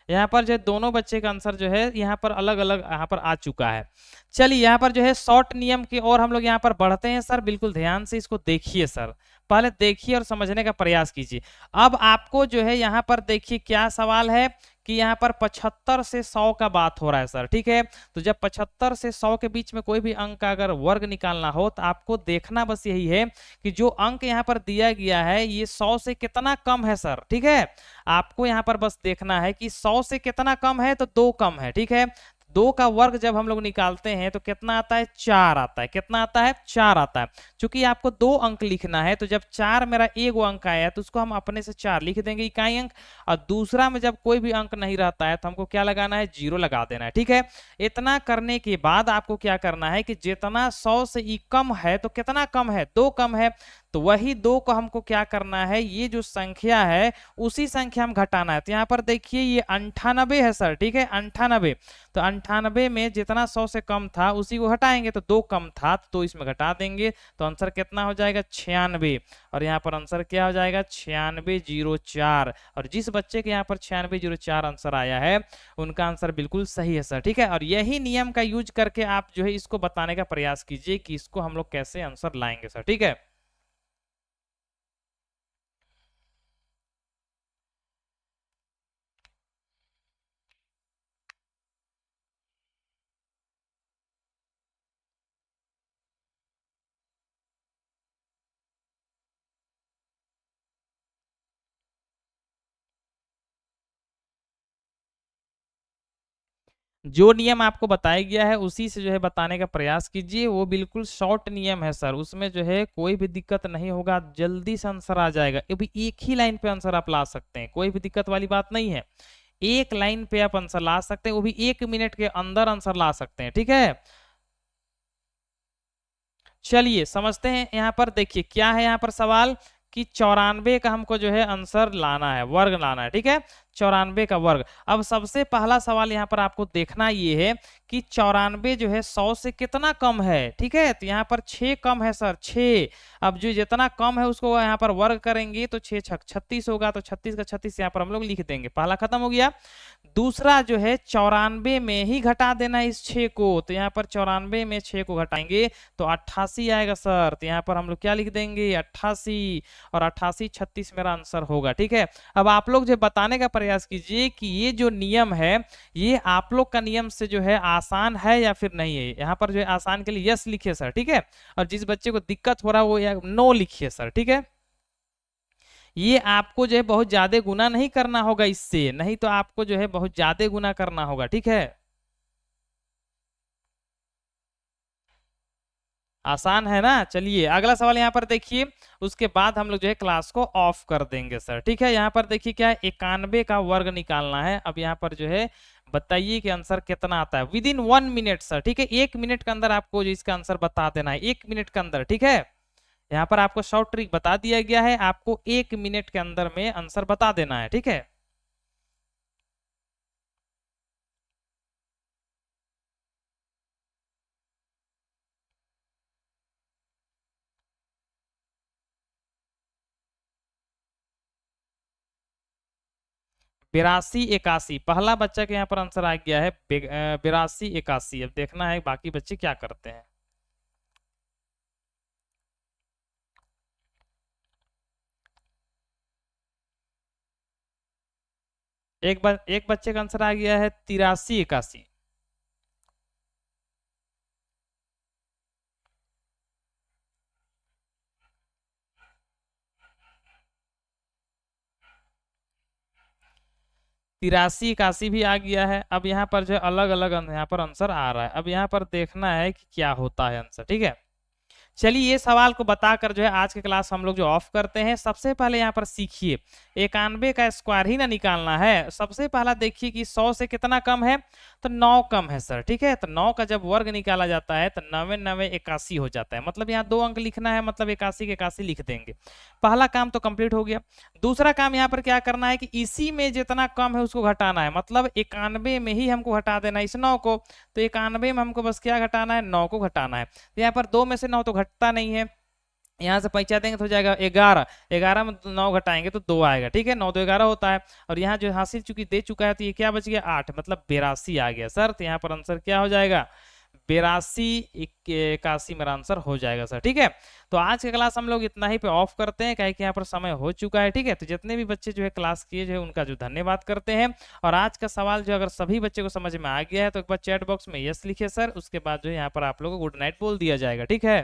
यहाँ पर जो है दोनों बच्चे का आंसर जो है यहाँ पर अलग अलग यहाँ पर आ चुका है। चलिए यहाँ पर जो है शॉर्ट नियम की और हम लोग यहाँ पर बढ़ते हैं सर। बिल्कुल ध्यान से इसको देखिए सर, पहले देखिए और समझने का प्रयास कीजिए। अब आपको जो है यहाँ पर देखिए क्या सवाल है कि यहाँ पर 75 से 100 का बात हो रहा है सर, ठीक है। तो जब 75 से 100 के बीच में कोई भी अंक का अगर वर्ग निकालना हो तो आपको देखना बस यही है कि जो अंक यहाँ पर दिया गया है ये 100 से कितना कम है सर, ठीक है। आपको यहाँ पर बस देखना है कि 100 से कितना कम है, तो 2 कम है, ठीक है। 2 का वर्ग जब हम लोग निकालते हैं तो कितना आता है, 4 आता है। कितना आता है, 4 आता है। चूंकि आपको 2 अंक लिखना है तो जब 4 मेरा एक अंक आया तो उसको हम अपने से 4 लिख देंगे इकाई अंक, और दूसरा में जब कोई भी अंक नहीं रहता है तो हमको क्या लगाना है, 0 लगा देना है, ठीक है। इतना करने के बाद आपको क्या करना है कि जितना 100 से ई कम है तो कितना कम है, 2 कम है, तो वही 2 को हमको क्या करना है, ये जो संख्या है उसी संख्या में घटाना है। तो यहाँ पर देखिए ये 98 है सर, ठीक है, 98। तो 98 में जितना 100 से कम था उसी को घटाएंगे, तो 2 कम था तो इसमें घटा देंगे, तो आंसर कितना हो जाएगा, 96। और यहाँ पर आंसर क्या हो जाएगा, 9604। और जिस बच्चे के यहाँ पर 9604 आंसर आया है उनका आंसर बिल्कुल सही है सर, ठीक है। और यही नियम का यूज करके आप जो है इसको बताने का प्रयास कीजिए कि इसको हम लोग कैसे आंसर लाएंगे सर, ठीक है। जो नियम आपको बताया गया है उसी से जो है बताने का प्रयास कीजिए। वो बिल्कुल शॉर्ट नियम है सर, उसमें जो है कोई भी दिक्कत नहीं होगा, जल्दी से आंसर आ जाएगा। ये भी एक ही लाइन पे आंसर आप ला सकते हैं, कोई भी दिक्कत वाली बात नहीं है। एक लाइन पे आप आंसर ला सकते हैं, वो भी 1 मिनट के अंदर आंसर ला सकते हैं, ठीक है। चलिए समझते हैं। यहाँ पर देखिए क्या है यहाँ पर सवाल कि 94 का हमको जो है आंसर लाना है, वर्ग लाना है, ठीक है। 94 का वर्ग। अब सबसे पहला सवाल यहाँ पर आपको देखना ये है कि 94 जो है 100 से कितना कम है, ठीक है। तो यहाँ पर 6 कम है सर, 6। अब जो जितना कम है उसको यहाँ पर वर्ग करेंगे तो 6 छक 36 होगा, तो 36 का 36 यहाँ पर हम लोग लिख देंगे। पहला खत्म हो गया। दूसरा जो है 94 में ही घटा देना है इस 6 को, तो यहाँ पर 94 में 6 को घटाएंगे तो 88 आएगा सर। तो यहाँ पर हम लोग क्या लिख देंगे, 88। और 88 36 मेरा आंसर होगा, ठीक है। अब आप लोग जो बताने का प्रयास कीजिए कि ये जो नियम है ये आप लोग का नियम से जो है आसान है या फिर नहीं है। यहाँ पर जो है आसान के लिए यस लिखिए सर, ठीक है। और जिस बच्चे को दिक्कत हो रहा है वो नो लिखिए सर, ठीक है। ये आपको जो है बहुत ज्यादा गुना नहीं करना होगा इससे, नहीं तो आपको जो है बहुत ज्यादा गुना करना होगा, ठीक है। आसान है ना। चलिए अगला सवाल यहाँ पर देखिए, उसके बाद हम लोग जो है क्लास को ऑफ कर देंगे सर, ठीक है। यहाँ पर देखिए क्या है, 91 का वर्ग निकालना है। अब यहाँ पर जो है बताइए कि आंसर कितना आता है विद इन 1 मिनट सर, ठीक है। 1 मिनट के अंदर आपको जो इसका आंसर बता देना है, 1 मिनट के अंदर, ठीक है। यहाँ पर आपको शॉर्ट ट्रिक बता दिया गया है, आपको 1 मिनट के अंदर में आंसर बता देना है, ठीक है। बिरासी इक्यासी, पहला बच्चा के यहाँ पर आंसर आ गया है 82 81। अब देखना है बाकी बच्चे क्या करते हैं। एक बच्चे का आंसर आ गया है 8381। तिरासी इक्यासी भी आ गया है। अब यहाँ पर जो है अलग अलग यहाँ पर आंसर आ रहा है। अब यहाँ पर देखना है कि क्या होता है आंसर, ठीक है। चलिए ये सवाल को बताकर जो है आज की क्लास हम लोग जो ऑफ करते हैं। सबसे पहले यहाँ पर सीखिए 91 का स्क्वायर ही ना निकालना है। सबसे पहला देखिए कि 100 से कितना कम है, तो 9 कम है सर, ठीक है। तो 9 का जब वर्ग निकाला जाता है तो 9 9 81 हो जाता है। मतलब यहाँ 2 अंक लिखना है, मतलब 81 के 81 लिख देंगे। पहला काम तो कंप्लीट हो गया। दूसरा काम यहाँ पर क्या करना है कि इसी में जितना कम है उसको घटाना है। मतलब 91 में ही हमको घटा देना है इस 9 को। तो 91 में हमको बस क्या घटाना है, 9 को घटाना है। तो यहाँ पर 2 में से 9 तो घटता नहीं है, यहाँ से पैंचा देंगे तो हो जाएगा 11। 11 में 9 घटाएंगे तो 2 आएगा, ठीक है। 9 तो 11 होता है। और यहाँ जो हासिल चूंकि दे चुका है तो ये क्या बच गया 8, मतलब 82 आ गया सर। तो यहाँ पर आंसर क्या हो जाएगा 82 81 मेरा आंसर हो जाएगा सर, ठीक है। तो आज की क्लास हम लोग इतना ही पे ऑफ करते हैं, क्या कि यहाँ पर समय हो चुका है, ठीक है। तो जितने भी बच्चे जो है क्लास किए जो है उनका जो धन्यवाद करते हैं। और आज का सवाल जो अगर सभी बच्चे को समझ में आ गया है तो एक बार चैट बॉक्स में यस लिखिए सर। उसके बाद जो है यहाँ पर आप लोगों को गुड नाइट बोल दिया जाएगा, ठीक है।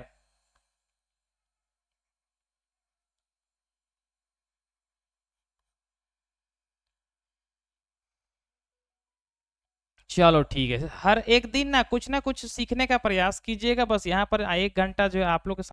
चलो ठीक है, हर एक दिन ना कुछ सीखने का प्रयास कीजिएगा। बस यहाँ पर 1 घंटा जो है आप लोग के